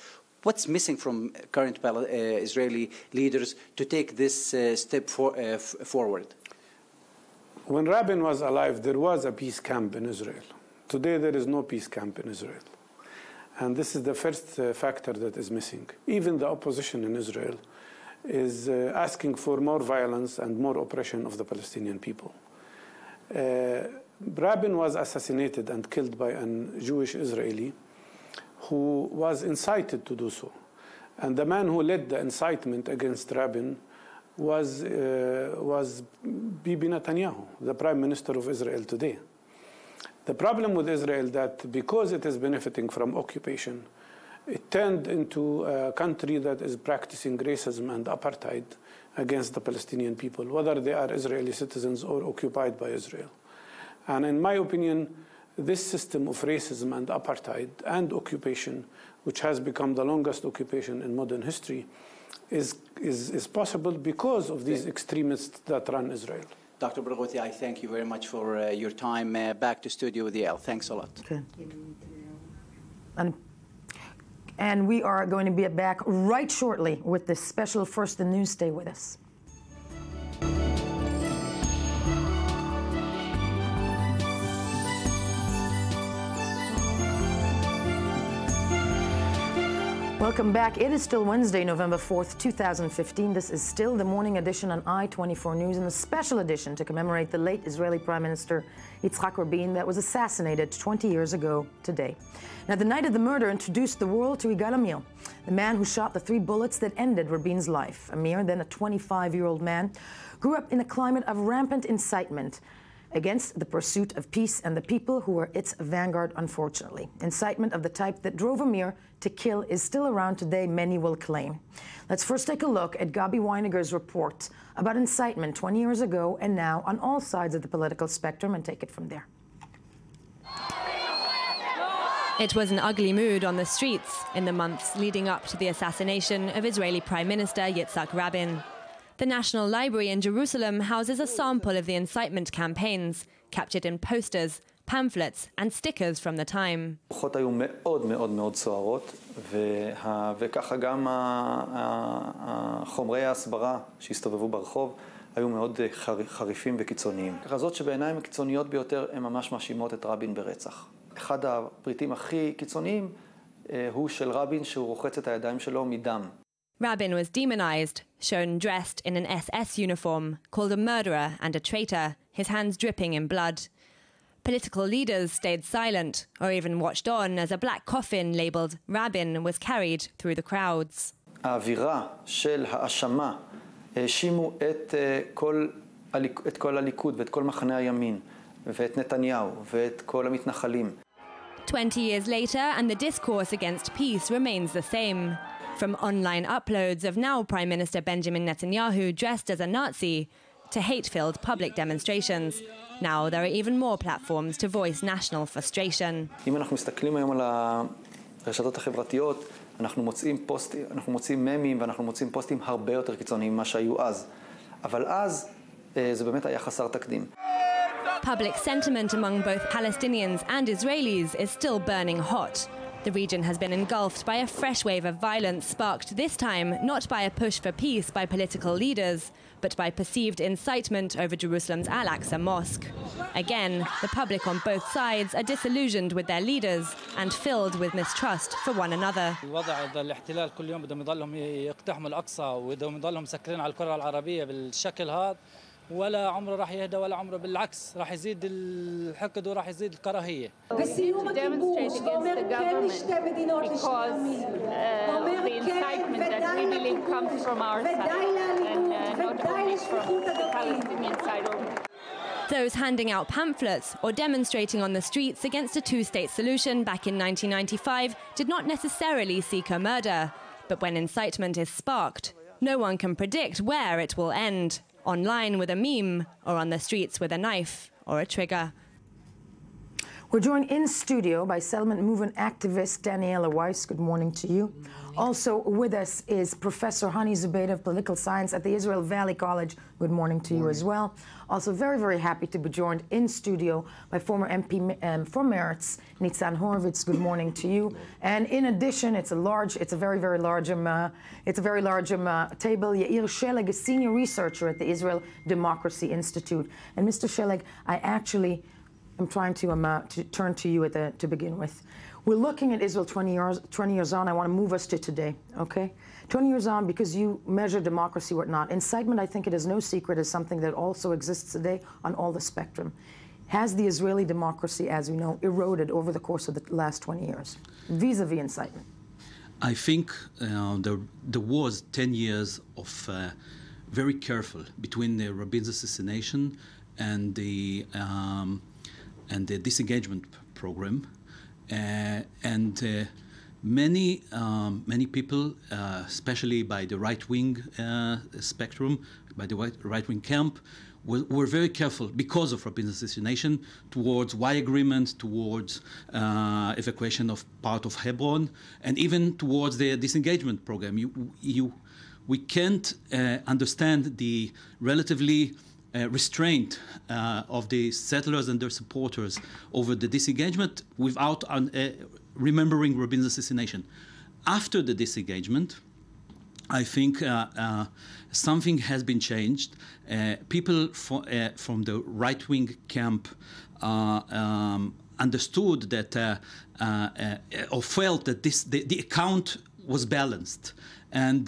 Speaker 16: What's missing from current Israeli leaders to take this step forward?
Speaker 18: When Rabin was alive, there was a peace camp in Israel. Today, there is no peace camp in Israel. And this is the first factor that is missing. Even the opposition in Israel is asking for more violence and more oppression of the Palestinian people. Rabin was assassinated and killed by a Jewish Israeli who was incited to do so. And the man who led the incitement against Rabin was Bibi Netanyahu, the Prime Minister of Israel today. The problem with Israel that because it is benefiting from occupation, it turned into a country that is practicing racism and apartheid against the Palestinian people, whether they are Israeli citizens or occupied by Israel. And in my opinion, this system of racism and apartheid and occupation, which has become the longest occupation in modern history, is possible because of these extremists that run Israel.
Speaker 16: Dr. Barghouti, I thank you very much for your time. Back to studio with Yael. Thanks a lot.
Speaker 1: Okay. And we are going to be back right shortly with this special First in News. Stay with us. Welcome back. It is still Wednesday, November 4th, 2015. This is still the morning edition on I-24 News and a special edition to commemorate the late Israeli Prime Minister Yitzhak Rabin that was assassinated 20 years ago today. Now, the night of the murder introduced the world to Yigal Amir, the man who shot the 3 bullets that ended Rabin's life. Amir, then a 25-year-old man, grew up in a climate of rampant incitement against the pursuit of peace and the people who were its vanguard, unfortunately. Incitement of the type that drove Amir to kill is still around today, many will claim. Let's first take a look at Gabi Weiniger's report about incitement 20 years ago and now on all sides of the political spectrum and take it from there.
Speaker 19: It was an ugly mood on the streets in the months leading up to the assassination of Israeli Prime Minister Yitzhak Rabin. The National Library in Jerusalem houses a sample of the incitement campaigns, captured in posters, pamphlets and stickers from the time.
Speaker 20: הרוחות היו מאוד מאוד מאוד סוערות, וככה גם חומרי ההסברה שהסתובבו ברחוב היו מאוד חריפים וקיצוניים. הכרזות שבעיניים הקיצוניות ביותר הן ממש מאשימות את רבין ברצח. אחד הפריטים הכי קיצוניים הוא של רבין שהוא רוחץ את הידיים שלו מדם.
Speaker 19: Rabin was demonized, shown dressed in an SS uniform, called a murderer and a traitor, his hands dripping in blood. Political leaders stayed silent or even watched on as a black coffin labelled Rabin was carried through the crowds.
Speaker 20: האווירה של האשמה האשימו את כל הליכוד ואת כל מחנה הימין ואת נתניהו ואת כל המתנחלים.
Speaker 19: 20 years later, and the discourse against peace remains the same. From online uploads of now Prime Minister Benjamin Netanyahu dressed as a Nazi to hate-filled public demonstrations. Now there are even more platforms to voice national frustration.
Speaker 20: אם אנחנו מסתכלים היום על הרשתות החברתיות, אנחנו מוצאים ממים ואנחנו מוצאים פוסטים הרבה יותר קיצוניים ממה שהיו אז. אבל אז זה באמת היה חסר תקדים.
Speaker 19: Public sentiment among both Palestinians and Israelis is still burning hot. The region has been engulfed by a fresh wave of violence sparked this time not by a push for peace by political leaders, but by perceived incitement over Jerusalem's Al-Aqsa Mosque. Again, the public on both sides are disillusioned with their leaders and filled with mistrust for one another.
Speaker 21: الوضع الاحتلال كل يوم بدهم يضلهم يقتحموا الأقصى وبدهم يضلهم مسكرين على الكرة العربية بالشكل هذا ولا عمره راح يهدى ولا عمره بالعكس راح يزيد الحقد وراح يزيد الكراهية.
Speaker 22: To demonstrate against the government because the incitement that we believe comes from our side and not only from the Palestinian side.
Speaker 19: Those handing out pamphlets or demonstrating on the streets against a two-state solution back in 1995 did not necessarily seek a murder. But when incitement is sparked, no one can predict where it will end. Online with a meme, or on the streets with a knife or a trigger.
Speaker 1: We're joined in studio by settlement movement activist Daniela Weiss. Good morning to you. Also with us is Professor Hani Zubaydah of Political Science at the Israel Valley College. Good morning to you as well. Also very, very happy to be joined in studio by former MP from Meretz, Nitzan Horowitz. Good morning to you. And in addition, it's a very, very large table. Yair Sheleg, a senior researcher at the Israel Democracy Institute. And Mr. Sheleg, I'm trying to turn to you to begin with. We're looking at Israel 20 years on. I want to move us to today, okay? 20 years on, because you measure democracy, whatnot. Incitement, I think it is no secret, is something that also exists today on all the spectrum. Has the Israeli democracy, as we know, eroded over the course of the last 20 years, vis-a-vis incitement?
Speaker 23: I think there was 10 years of very careful between the Rabin's assassination and the disengagement program, and many people, especially by the right-wing spectrum, by the right-wing camp, were very careful because of Rabin's assassination towards Y agreement, towards evacuation of part of Hebron, and even towards the disengagement program. We can't understand the relatively restraint of the settlers and their supporters over the disengagement without remembering Rabin's assassination. After the disengagement, I think something has been changed. People from the right-wing camp understood that or felt that the account was balanced, and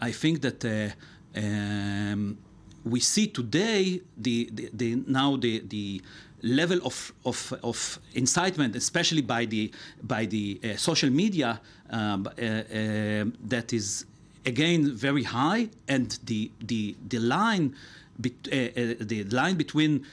Speaker 23: I think that we see today the level of incitement, especially by the social media, that is again very high, and the line between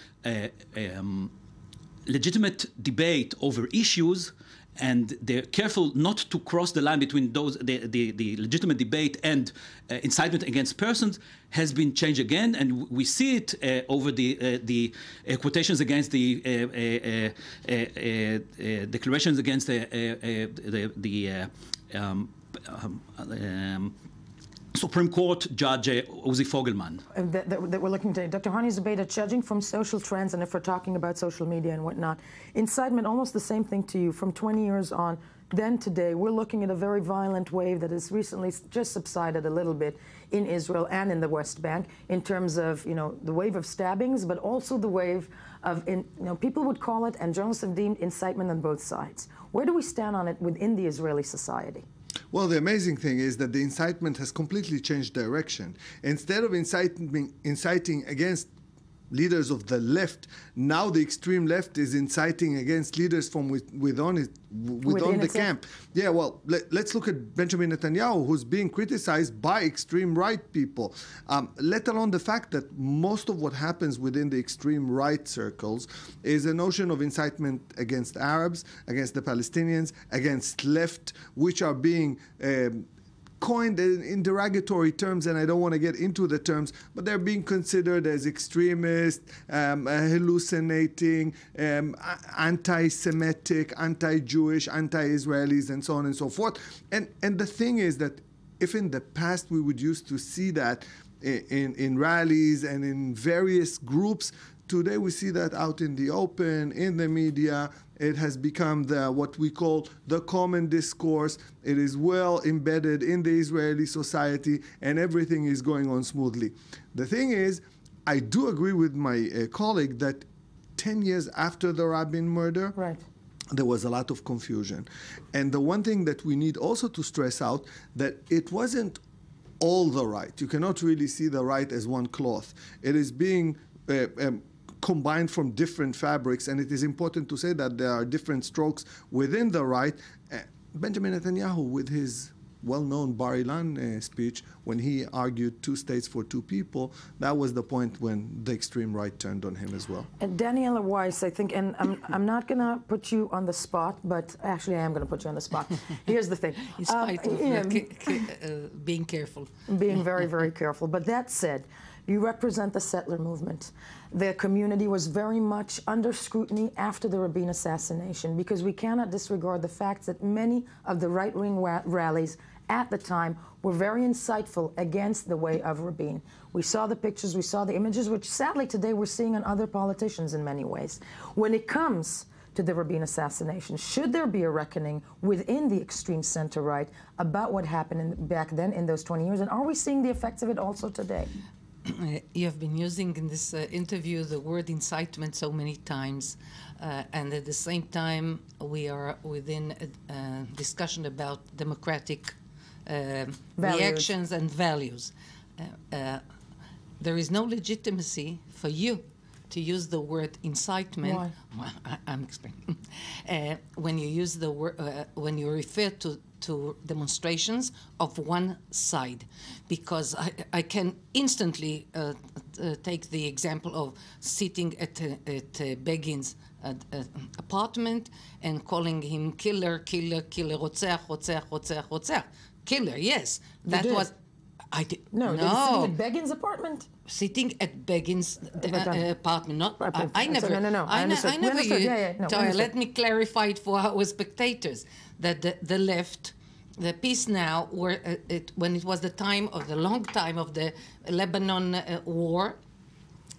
Speaker 23: legitimate debate over issues and they're careful not to cross the line between those the legitimate debate and incitement against persons has been changed again, and we see it over the quotations against the declarations against Supreme Court Judge Uzi Fogelman.
Speaker 1: That we're looking at. Dr. Hani Zubaydah, judging from social trends, and if we're talking about social media and whatnot, incitement, almost the same thing to you, from 20 years on, then today, we're looking at a very violent wave that has recently just subsided a little bit in Israel and in the West Bank in terms of, the wave of stabbings, but also the wave of, people would call it, and journalists have deemed, incitement on both sides. Where do we stand on it within the Israeli society?
Speaker 2: Well, the amazing thing is that the incitement has completely changed direction. Instead of inciting against leaders of the left, now the extreme left is inciting against leaders from within the camp. Yeah, well, let's look at Benjamin Netanyahu, who's being criticized by extreme right people, let alone the fact that most of what happens within the extreme right circles is a notion of incitement against Arabs, against the Palestinians, against left, which are being coined in derogatory terms, and I don't want to get into the terms, but they're being considered as extremist, hallucinating, anti-Semitic, anti-Jewish, anti-Israelis, and so on and so forth. And the thing is that if in the past we would used to see that in rallies and in various groups, today we see that out in the open, in the media. It has become what we call the common discourse. It is well embedded in the Israeli society, and everything is going on smoothly. The thing is, I do agree with my colleague that 10 years after the Rabin murder, there was a lot of confusion. And the one thing that we need also to stress out, that it wasn't all the right. You cannot really see the right as one cloth. It is being combined from different fabrics, and it is important to say that there are different strokes within the right. Benjamin Netanyahu, with his well-known Bar Ilan speech, when he argued 2 states for 2 people, that was the point when the extreme right turned on him as well.
Speaker 1: And Daniela Weiss, I think, and I'm not going to put you on the spot, but actually I am going to put you on the spot. Here's the thing.
Speaker 3: In spite of being careful.
Speaker 1: Being very, very careful. But that said, you represent the settler movement. The community was very much under scrutiny after the Rabin assassination, because we cannot disregard the fact that many of the right-wing rallies at the time were very insightful against the way of Rabin. We saw the pictures, we saw the images, which sadly today we're seeing on other politicians in many ways. When it comes to the Rabin assassination, should there be a reckoning within the extreme center-right about what happened back then in those 20 years, and are we seeing the effects of it also today?
Speaker 3: You have been using in this interview the word incitement so many times, and at the same time we are within a discussion about democratic reactions and values. There is no legitimacy for you to use the word incitement.
Speaker 1: Why?
Speaker 3: Well, I'm explaining. When you use the word, when you refer to demonstrations of one side, because I can instantly take the example of sitting at Begin's apartment and calling him killer, killer, killer, רוצח, רוצח, רוצח, רוצח. Killer, yes. That was... I did.
Speaker 1: No. Sitting at Begin's apartment?
Speaker 3: Sitting at Begin's apartment. Not, I never.
Speaker 1: No. I never.
Speaker 3: Let me clarify it for our spectators that the left, the Peace Now, were when it was the time of the long time of the Lebanon war,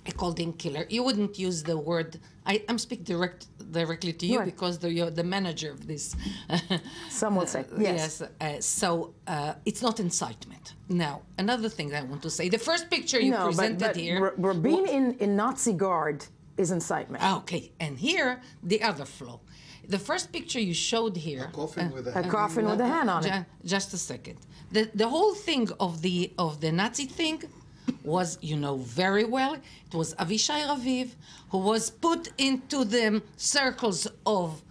Speaker 3: I called him killer. You wouldn't use the word. I'm speaking directly to you because you're the manager of this.
Speaker 1: Some will say yes.
Speaker 3: So it's not incitement. Now, another thing that I want to say: the first picture you presented here,
Speaker 1: Rabin in Nazi guard is incitement.
Speaker 3: Okay, and here the other flow. The first picture you showed here,
Speaker 2: a coffin with a hand.
Speaker 1: A coffin with a hand on it.
Speaker 3: Just a second. The whole thing of the Nazi thing was, you know very well, it was Avishai Raviv who was put into the circles of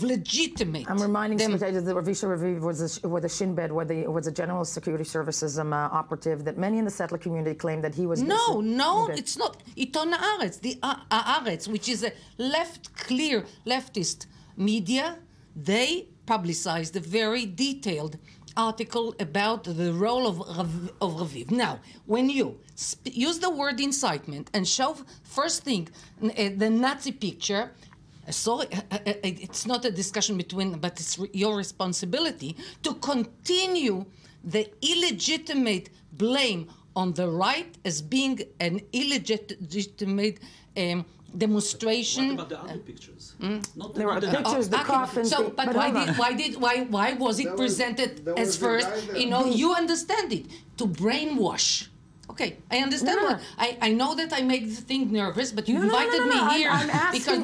Speaker 3: legitimate.
Speaker 1: I'm reminding spectators that Avishai Raviv was a Shin Bet, was a General Security Services operative that many in the settler community claimed that he was.
Speaker 3: No, it's not. Iton Haaretz, the Haaretz, which is a leftist media, they publicized a very detailed article about the role of Raviv. Now, when you use the word incitement and show first thing the Nazi picture, so it's not a discussion between, but it's your responsibility to continue the illegitimate blame on the right as being an illegitimate demonstration.
Speaker 4: What about the other pictures?
Speaker 1: There are pictures, the coffins.
Speaker 3: So, but why was it presented as first? You understand it, to brainwash. Okay, I understand. I know that I make the thing nervous, but you invited me here because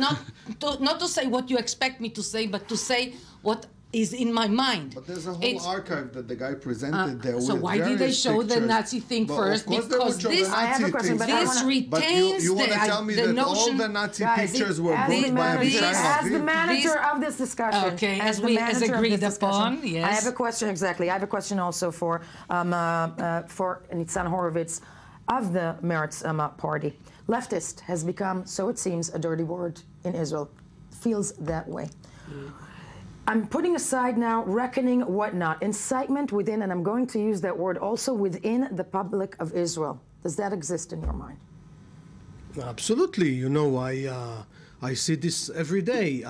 Speaker 3: not to say what you expect me to say, but to say what is in my mind.
Speaker 2: But there's a whole archive that the guy presented there.
Speaker 3: So
Speaker 2: with
Speaker 3: why did they show
Speaker 2: pictures.
Speaker 3: the Nazi thing first? Because this,
Speaker 2: I have a question,
Speaker 3: this retains
Speaker 2: you want to tell me that all the Nazi pictures were booked by
Speaker 1: as the manager of this discussion.
Speaker 3: Okay, as agreed upon. Yes.
Speaker 1: I have a question exactly. I have a question also for Nitzan Horowitz of the Meretz party. Leftist has become, so it seems, a dirty word in Israel. Feels that way. I'm putting aside now reckoning whatnot, incitement within, and I'm going to use that word also within the public of Israel. Does that exist in your mind?
Speaker 5: Absolutely. I see this every day.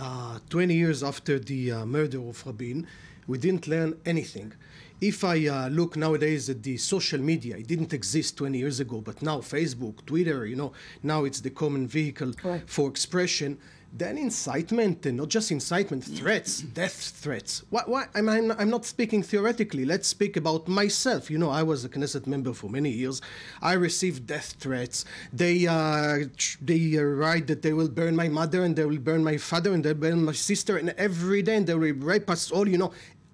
Speaker 5: 20 years after the murder of Rabin, we didn't learn anything. If I look nowadays at the social media, it didn't exist 20 years ago, but now Facebook, Twitter, now it's the common vehicle for expression. Then incitement, and not just incitement, threats, death threats. I'm not speaking theoretically. Let's speak about myself. I was a Knesset member for many years. I received death threats. They write that they will burn my mother, and they will burn my father, and they will burn my sister, and every day, and they will rape us all,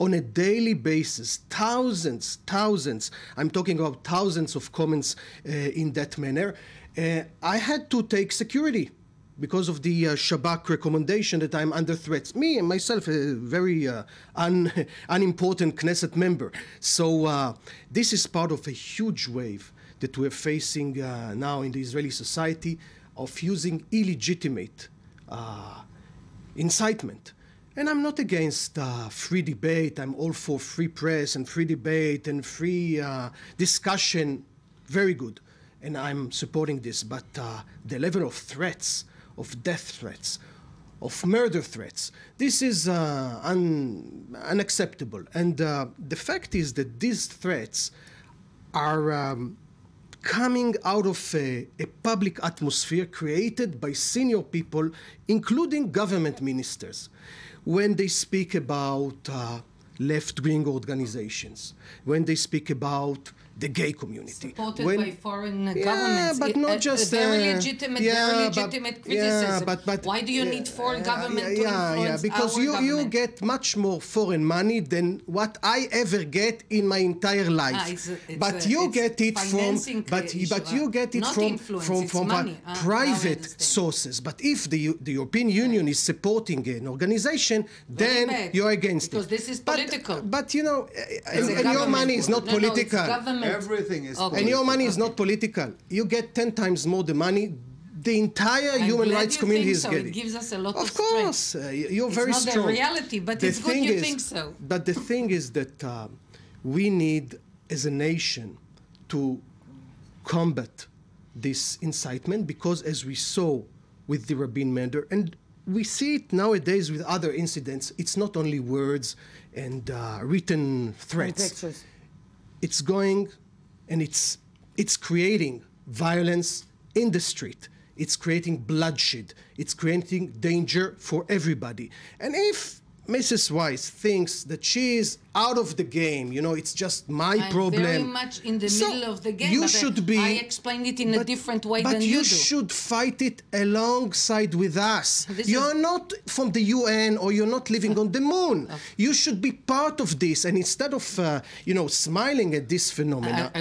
Speaker 5: on a daily basis. Thousands. I'm talking about thousands of comments in that manner. I had to take security because of the Shabak recommendation that I'm under threats. Me and myself, a very unimportant Knesset member. So this is part of a huge wave that we're facing now in the Israeli society of using illegitimate incitement. And I'm not against free debate. I'm all for free press and free debate and free discussion. Very good. And I'm supporting this. But the level of threats, of death threats, of murder threats, this is unacceptable. And the fact is that these threats are coming out of a public atmosphere created by senior people, including government ministers, when they speak about left-wing organizations, when they speak about the gay community.
Speaker 3: Supported by foreign governments.
Speaker 5: But not just...
Speaker 3: very legitimate criticism.
Speaker 5: But
Speaker 3: why do you need foreign government to influence
Speaker 5: because
Speaker 3: our
Speaker 5: you
Speaker 3: government?
Speaker 5: get much more foreign money than what I ever get in my entire life. But you get it from private sources. But if the European Union is supporting an organization, then you're against
Speaker 3: it. Because this is political.
Speaker 5: But and your money is not political.
Speaker 2: Everything is political.
Speaker 5: And your money is not political. You get 10 times more the money the entire human rights community is getting.
Speaker 3: It gives us a lot of
Speaker 5: course, you're very strong.
Speaker 3: It's not the reality, but it's good you think so.
Speaker 5: But the thing is that we need, as a nation, to combat this incitement, because as we saw with the Rabin murder, and we see it nowadays with other incidents, it's not only words and written threats.
Speaker 1: And pictures.
Speaker 5: It's going and it's creating violence in the street. It's creating bloodshed. It's creating danger for everybody. And if Mrs. Weiss thinks that she is out of the game, it's just my problem.
Speaker 3: I'm very much in the middle of the game. I explained it in a different way than you do.
Speaker 5: But you should fight it alongside with us. You're not from the UN, or you're not living on the moon. You should be part of this. And instead of, smiling at this phenomena,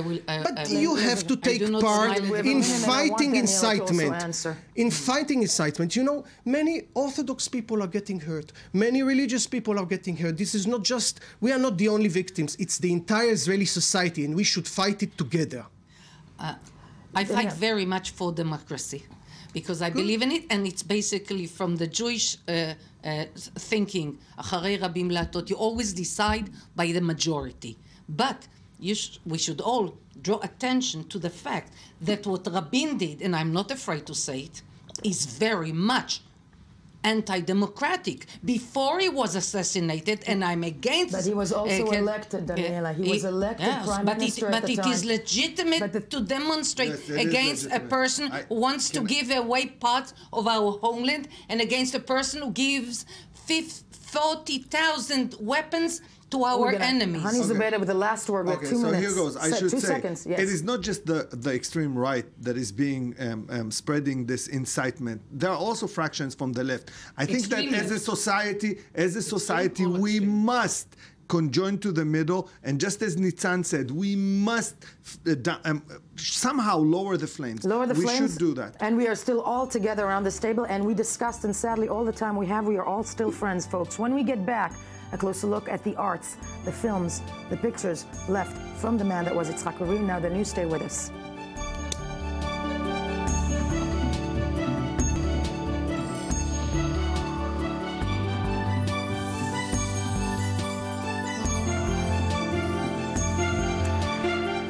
Speaker 5: you have to take part in fighting incitement. In fighting incitement, many Orthodox people are getting hurt. Many religious people are getting hurt. This is not just, we are not the only victims. It's the entire Israeli society, and we should fight it together.
Speaker 3: I fight very much for democracy. because I believe in it, and it's basically from the Jewish thinking, Acharei Rabim Latot, you always decide by the majority. But we should all draw attention to the fact that what Rabin did, and I'm not afraid to say it, is very much anti-democratic. Before he was assassinated, and I'm against...
Speaker 1: But he was also elected, Daniela. He was elected prime minister at the time.
Speaker 3: But it is legitimate to demonstrate against a person who wants to give away parts of our homeland, and against a person who gives 40,000 weapons to our enemies.
Speaker 1: Hani Zubaydah with the last word with 2 minutes.
Speaker 2: So here goes. I should
Speaker 1: 2
Speaker 2: say,
Speaker 1: seconds, yes.
Speaker 2: It is not just the extreme right that is being spreading this incitement. There are also fractions from the left. I think that as a society, we must conjoin to the middle, and just as Nitzan said, we must somehow lower the flames. We should do that.
Speaker 1: And we are still all together around this table, and we discussed, and sadly all the time we have, we are all still friends, folks. When we get back, a closer look at the arts, the films, the pictures left from the man that was Yitzhak Rabin. Now the news, stay with us.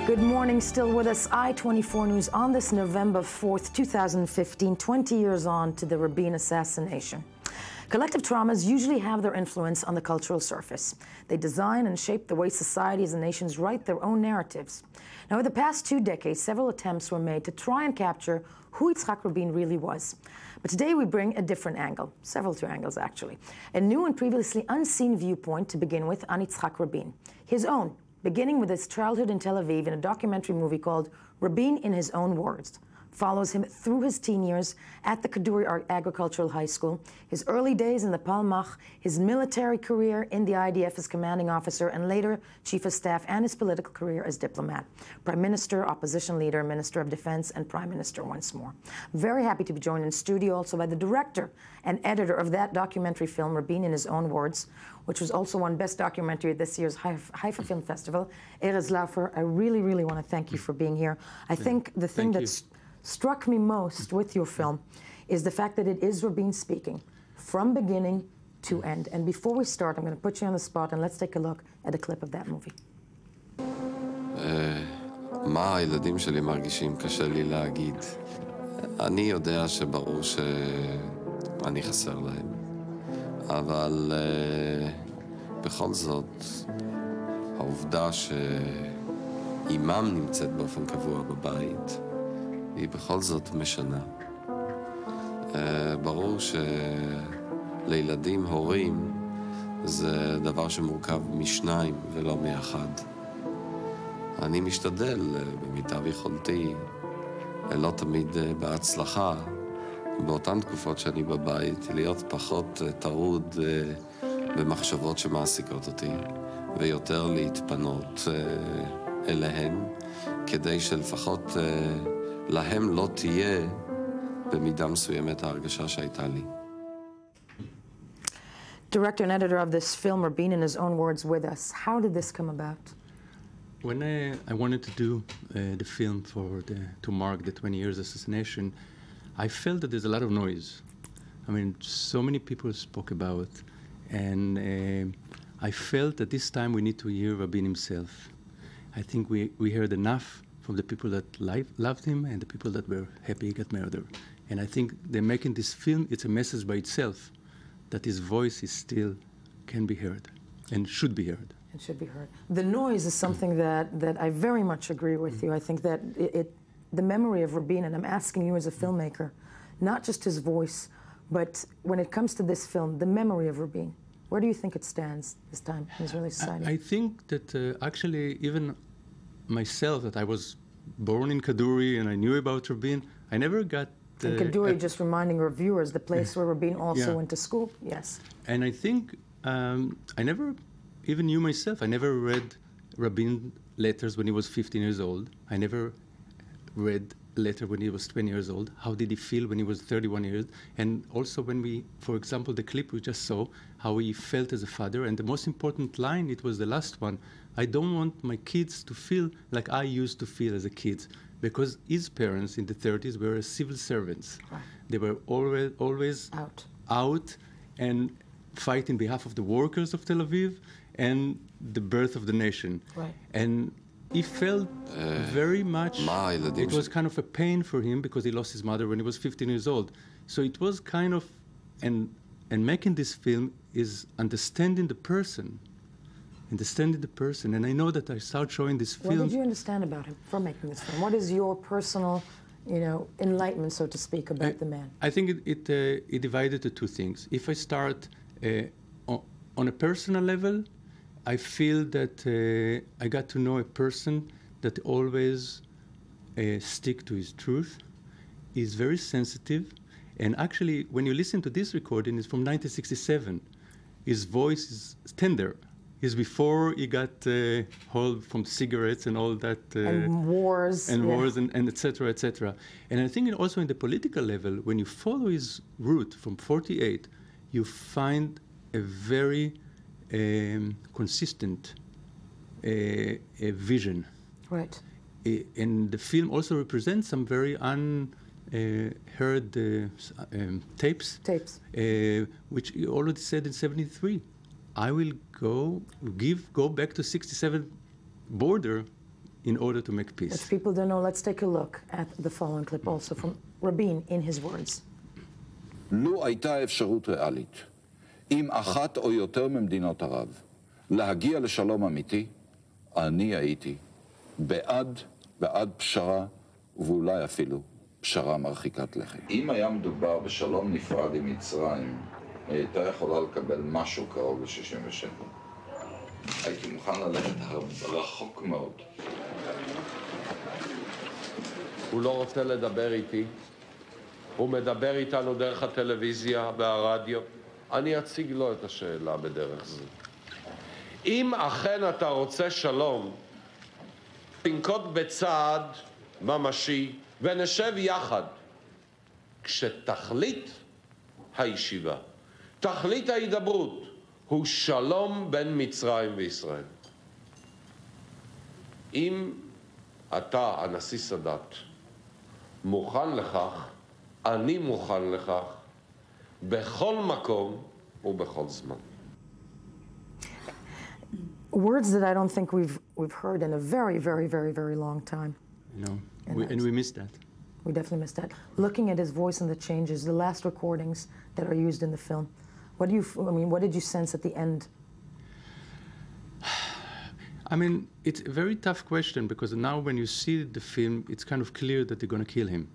Speaker 1: Good morning, still with us, I-24 News on this November 4th, 2015, 20 years on to the Rabin assassination. Collective traumas usually have their influence on the cultural surface. They design and shape the way societies and nations write their own narratives. Now, over the past 2 decades, several attempts were made to try and capture who Yitzhak Rabin really was. But today we bring a different angle, two angles actually. A new and previously unseen viewpoint to begin with on Yitzhak Rabin. His own, beginning with his childhood in Tel Aviv in a documentary movie called Rabin in His Own Words. Follows him through his teen years at the Kaduri Agricultural High School, his early days in the Palmach, his military career in the IDF as commanding officer, and later chief of staff, and his political career as diplomat, prime minister, opposition leader, minister of defense, and prime minister once more. Very happy to be joined in studio also by the director and editor of that documentary film, Rabin in His Own Words, which was also won Best Documentary at this year's Haifa Film Festival. Erez Laufer, I really, really want to thank you for being here. I think the thing that's struck me most with your film is the fact that it is Rabin speaking from beginning to end. And before we start, I'm going to put you on the spot, and let's take a look at a clip of that movie.
Speaker 4: מה הילדים שלי מרגישים? קשה לי להגיד. אני יודע שברור שאני חסר להם. אבל בכל זאת, העובדה שאימם נמצאת באופן קבוע בבית, היא בכל זאת משנה. ברור שלילדים הורים זה דבר שמורכב משניים ולא מאחד. אני משתדל במיטב יכולתי, לא תמיד בהצלחה, באותן תקופות שאני בבית, להיות פחות טרוד במחשבות שמעסיקות אותי, ויותר להתפנות אליהן, כדי שלפחות להם לא תהיה במידה מסוימת ההרגשה שהייתה לי.
Speaker 1: Director and editor of this film, Rabin in His Own Words, with us. How did this come about?
Speaker 23: When I wanted to do the film to mark the 20 years assassination, I felt that there's a lot of noise. I mean, so many people spoke about, and I felt that this time we need to hear Rabin himself. I think we heard enough from the people that loved him and the people that were happy he got murdered. And I think they're making this film, it's a message by itself, that his voice is still can be heard and should be heard.
Speaker 1: It should be heard. The noise is something that I very much agree with you. I think that the memory of Rabin, and I'm asking you as a filmmaker, not just his voice, but when it comes to this film, the memory of Rabin, where do you think it stands this time in Israeli society?
Speaker 23: I think that actually even myself, that I was born in Kaduri and I knew about Rabin, I never got...
Speaker 1: and Kaduri, just reminding our viewers, the place where Rabin also went to school, yes.
Speaker 23: And I think I never even knew myself. I never read Rabin letters when he was 15 years old. I never read a letter when he was 20 years old. How did he feel when he was 31 years? And also when we, for example, the clip we just saw, how he felt as a father. And the most important line, it was the last one, I don't want my kids to feel like I used to feel as a kid.
Speaker 6: because his parents in the 30s were civil servants. Right. They were always out and fight in behalf of the workers of Tel Aviv and the birth of the nation.
Speaker 1: Right.
Speaker 6: And he felt very much, it was kind of a pain for him because he lost his mother when he was 15 years old. So it was kind of, and making this film is understanding the person. And I know that I start showing this film.
Speaker 1: What did you understand about him from making this film? What is your personal, enlightenment, so to speak, about the man?
Speaker 6: I think it divided to two things. If I start on a personal level, I feel that I got to know a person that always stick to his truth. He's very sensitive. And actually, when you listen to this recording, it's from 1967. His voice is tender. It's before he got hold from cigarettes and all that.
Speaker 1: And wars.
Speaker 6: And wars and et cetera, et cetera. And I think also in the political level, when you follow his route from 48, you find a very consistent vision.
Speaker 1: Right.
Speaker 6: And the film also represents some very unheard tapes. Which he already said in 73. I will go back to 67 border in order to make peace.
Speaker 1: If people don't know, let's take a look at the following clip also from Rabin in his words.
Speaker 7: לו הייתה אפשרות ריאלית, עם אחת או יותר ממדינות ערב, להגיע לשלום אמיתי, אני הייתי בעד פשרה, ואולי אפילו פשרה מרחיקת לכת. אם היה מדובר בשלום נפרד עם מצרים, הייתה יכולה לקבל משהו קרוב ל-67. הייתי מוכן ללכת רחוק מאוד.
Speaker 4: הוא לא רוצה לדבר איתי. הוא מדבר איתנו דרך הטלוויזיה והרדיו. אני אציג לו את השאלה בדרך זו. אם אכן אתה רוצה שלום, תנקוט בצעד ממשי ונשב יחד. כשתכלית הישיבה, תכלית ההידברות, הוא שלום בין מצרים וישראל. אם אתה, הנשיא סאדאת, מוכן לכך, אני מוכן לכך, בכל מקום ובכל זמן.
Speaker 1: Words that I don't think we've heard in a very, very, very, very long time.
Speaker 6: No, and we missed that.
Speaker 1: We definitely missed that. Looking at his voice and the changes, the last recordings that are used in the film, what did you sense at the end?
Speaker 6: I mean, it's a very tough question because now when you see the film, it's kind of clear that they're going to kill him.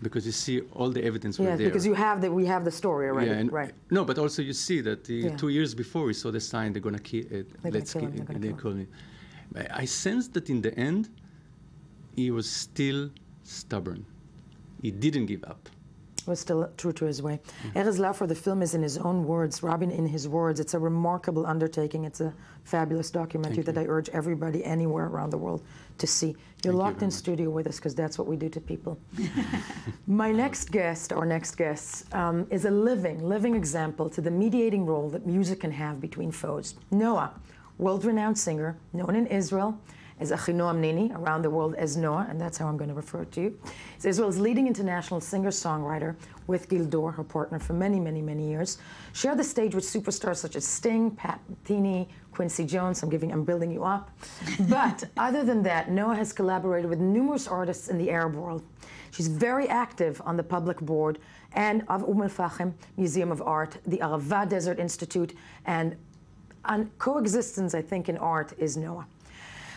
Speaker 6: Because you see all the evidence were there.
Speaker 1: Because we have the story already, right?
Speaker 6: No, but also you see that 2 years before we saw the sign, they're going to kill it. They kill him. I sensed that in the end, he was still stubborn. He didn't give up.
Speaker 1: He was still true to his way. Erez Laufer, the film is in his own words, Rabin in his words. It's a remarkable undertaking. It's a fabulous documentary that I urge everybody anywhere around the world to see. You're locked in studio with us because that's what we do to people. My next guest, is a living example to the mediating role that music can have between foes. Noah, world-renowned singer, known in Israel as Achinoam Nini, around the world as Noah, and that's how I'm going to refer to you. He's Israel's leading international singer-songwriter with Gildor, her partner for many, many, many years. Share the stage with superstars such as Sting, Pat Metheny, Quincy Jones. I'm building you up. But other than that, Noah has collaborated with numerous artists in the Arab world. She's very active on the public board and of Al-Fahim Museum of Art, the Arava Desert Institute, and on coexistence, I think, in art is Noah.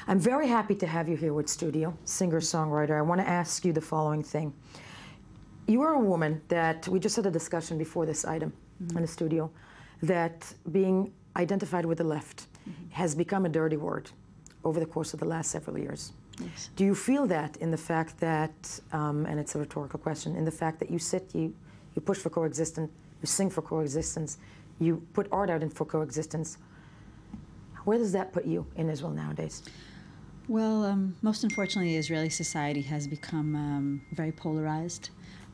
Speaker 1: I'm very happy to have you here with studio, singer-songwriter. I want to ask you the following thing. You are a woman that, we just had a discussion before this item in the studio, that being identified with the left has become a dirty word over the course of the last several years.
Speaker 11: Yes.
Speaker 1: Do you feel that in the fact that, and it's a rhetorical question, in the fact that you push for coexistence, you sing for coexistence, you put art out for coexistence, where does that put you in Israel nowadays?
Speaker 11: Well, most unfortunately, Israeli society has become very polarized.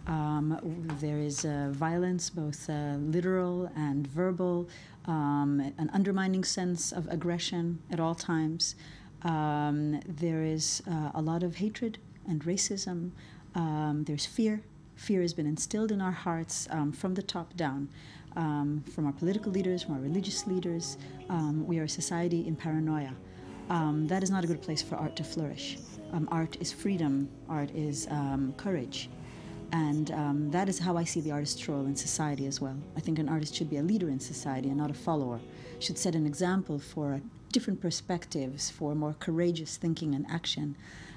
Speaker 11: There is violence, both literal and verbal, an undermining sense of aggression at all times. There is a lot of hatred and racism. There's fear. Fear has been instilled in our hearts from the top down, from our political leaders, from our religious leaders. We are a society in paranoia. That is not a good place for art to flourish. Art is freedom. Art is courage. And that is how I see the artist's role in society as well. I think an artist should be a leader in society and not a follower. Should set an example for different perspectives, for more courageous thinking and action.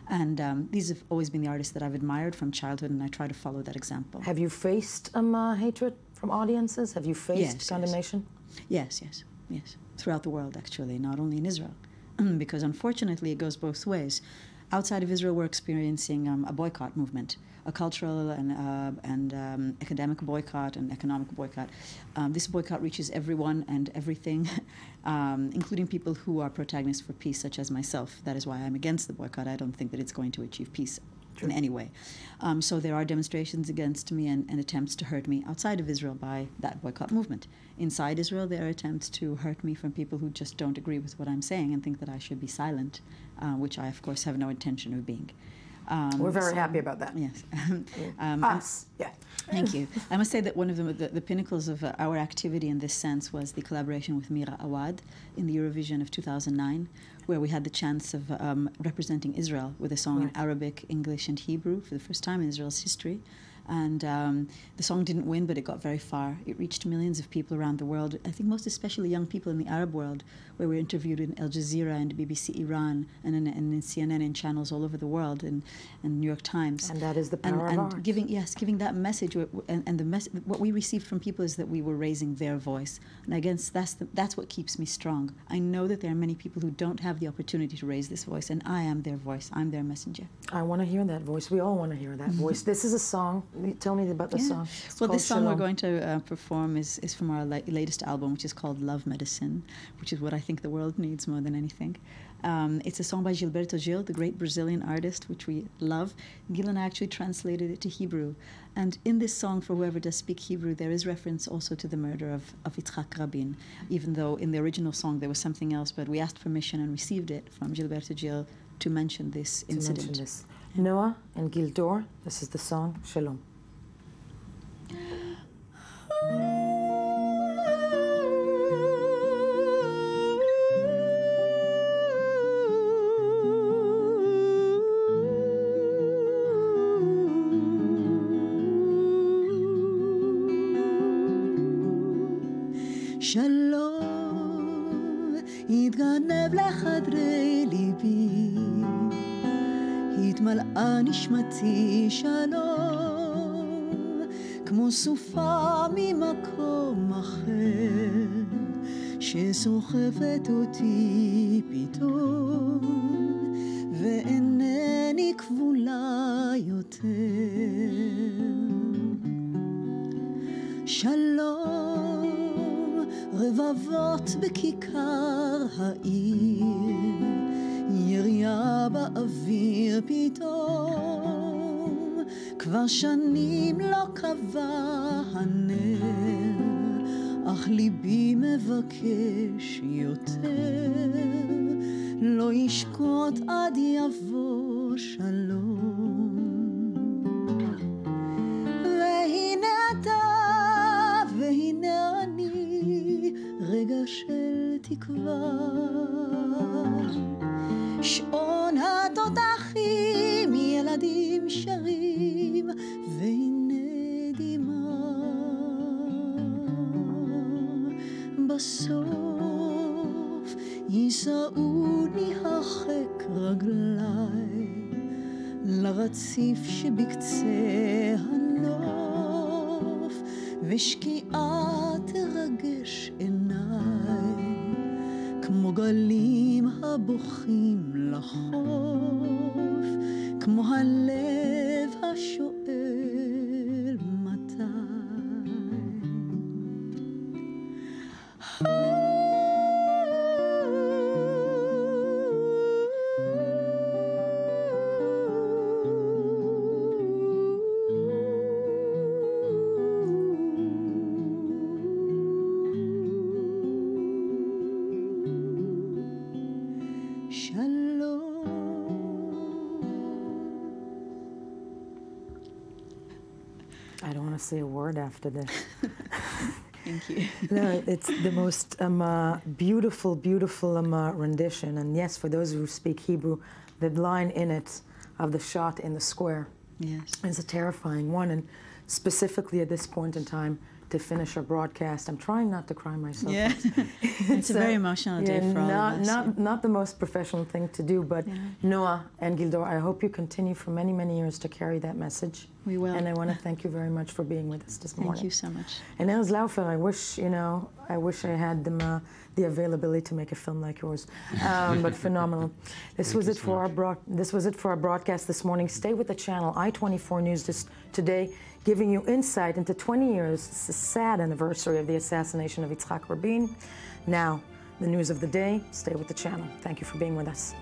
Speaker 11: And these have always been the artists that I've admired from childhood, and I try to follow that example.
Speaker 1: Have you faced hatred from audiences? Have you faced condemnation?
Speaker 11: Yes. Throughout the world, actually, not only in Israel. Because unfortunately, it goes both ways. Outside of Israel, we're experiencing a boycott movement, a cultural and academic boycott and economic boycott. This boycott reaches everyone and everything, including people who are protagonists for peace, such as myself. That is why I'm against the boycott. I don't think that it's going to achieve peace in any way. So there are demonstrations against me and attempts to hurt me outside of Israel by that boycott movement. Inside Israel, there are attempts to hurt me from people who just don't agree with what I'm saying and think that I should be silent, which I, of course, have no intention of being.
Speaker 1: We're very happy about that.
Speaker 11: Yes.
Speaker 1: Us, yeah.
Speaker 11: Thank you. I must say that one of the pinnacles of our activity in this sense was the collaboration with Mira Awad in the Eurovision of 2009, where we had the chance of representing Israel with a song in Arabic, English, and Hebrew for the first time in Israel's history. And the song didn't win, but it got very far. It reached millions of people around the world, I think most especially young people in the Arab world, where we were interviewed in Al Jazeera and BBC Iran and in CNN and channels all over the world and New York Times.
Speaker 1: And that is the power of art.
Speaker 11: Giving that message, what we received from people is that we were raising their voice. And I guess that's what keeps me strong. I know that there are many people who don't have the opportunity to raise this voice, and I am their voice. I'm their messenger.
Speaker 1: I want to hear that voice. We all want to hear that voice. This is a song. Tell me about the song.
Speaker 11: Well, this song we're going to perform is from our latest album, which is called Love Medicine, which is what I think the world needs more than anything. It's a song by Gilberto Gil, the great Brazilian artist, which we love. Gil and I actually translated it to Hebrew. And in this song, for whoever does speak Hebrew, there is reference also to the murder of Yitzhak Rabin, even though in the original song there was something else, but we asked permission and received it from Gilberto Gil to mention this incident.
Speaker 1: Noah and Gildor, this is the song, Shalom.
Speaker 10: שלום התגנב לחדרי ליבי, התמלאה נשמתי שלום, כמו סופה ממקום אחר, שסוחפת אותי פתאום, ואינני כבולה יותר. שלום רבבות בכיכר העיר, ירייה באוויר פתאום, כבר שנים לא קבע הנר, אך ליבי מבקש יותר, לא ישקוט עד יבוא שלום. והנה אתה והנה אני, רגע של תקווה, שעון התותחים, ילדים שרים, והנה דמעה. בסוף יישאוני הרחק רגליי, לרציף שבקצה הנוף, ושקיעה תרגש עיניי, כמו גלים הבוכים לחוף, כמו הלב השואל מתי.
Speaker 1: I don't want to say a word after this.
Speaker 11: Thank you.
Speaker 1: No, it's the most beautiful, beautiful rendition. And yes, for those who speak Hebrew, the line in it of the shot in the square is a terrifying one. And specifically at this point in time, to finish our broadcast, I'm trying not to cry myself.
Speaker 11: Yeah, it's a very emotional day for all of us.
Speaker 1: Not the most professional thing to do, but Noah and Gildor, I hope you continue for many, many years to carry that message.
Speaker 11: We will.
Speaker 1: And I want to thank you very much for being with us this morning.
Speaker 11: Thank you so much.
Speaker 1: And Els Laufer, I wish I had the availability to make a film like yours, but phenomenal. This was it for our broadcast this morning. Stay with the channel. I-24 News today, giving you insight into 20 years. It's a sad anniversary of the assassination of Yitzhak Rabin. Now, the news of the day. Stay with the channel. Thank you for being with us.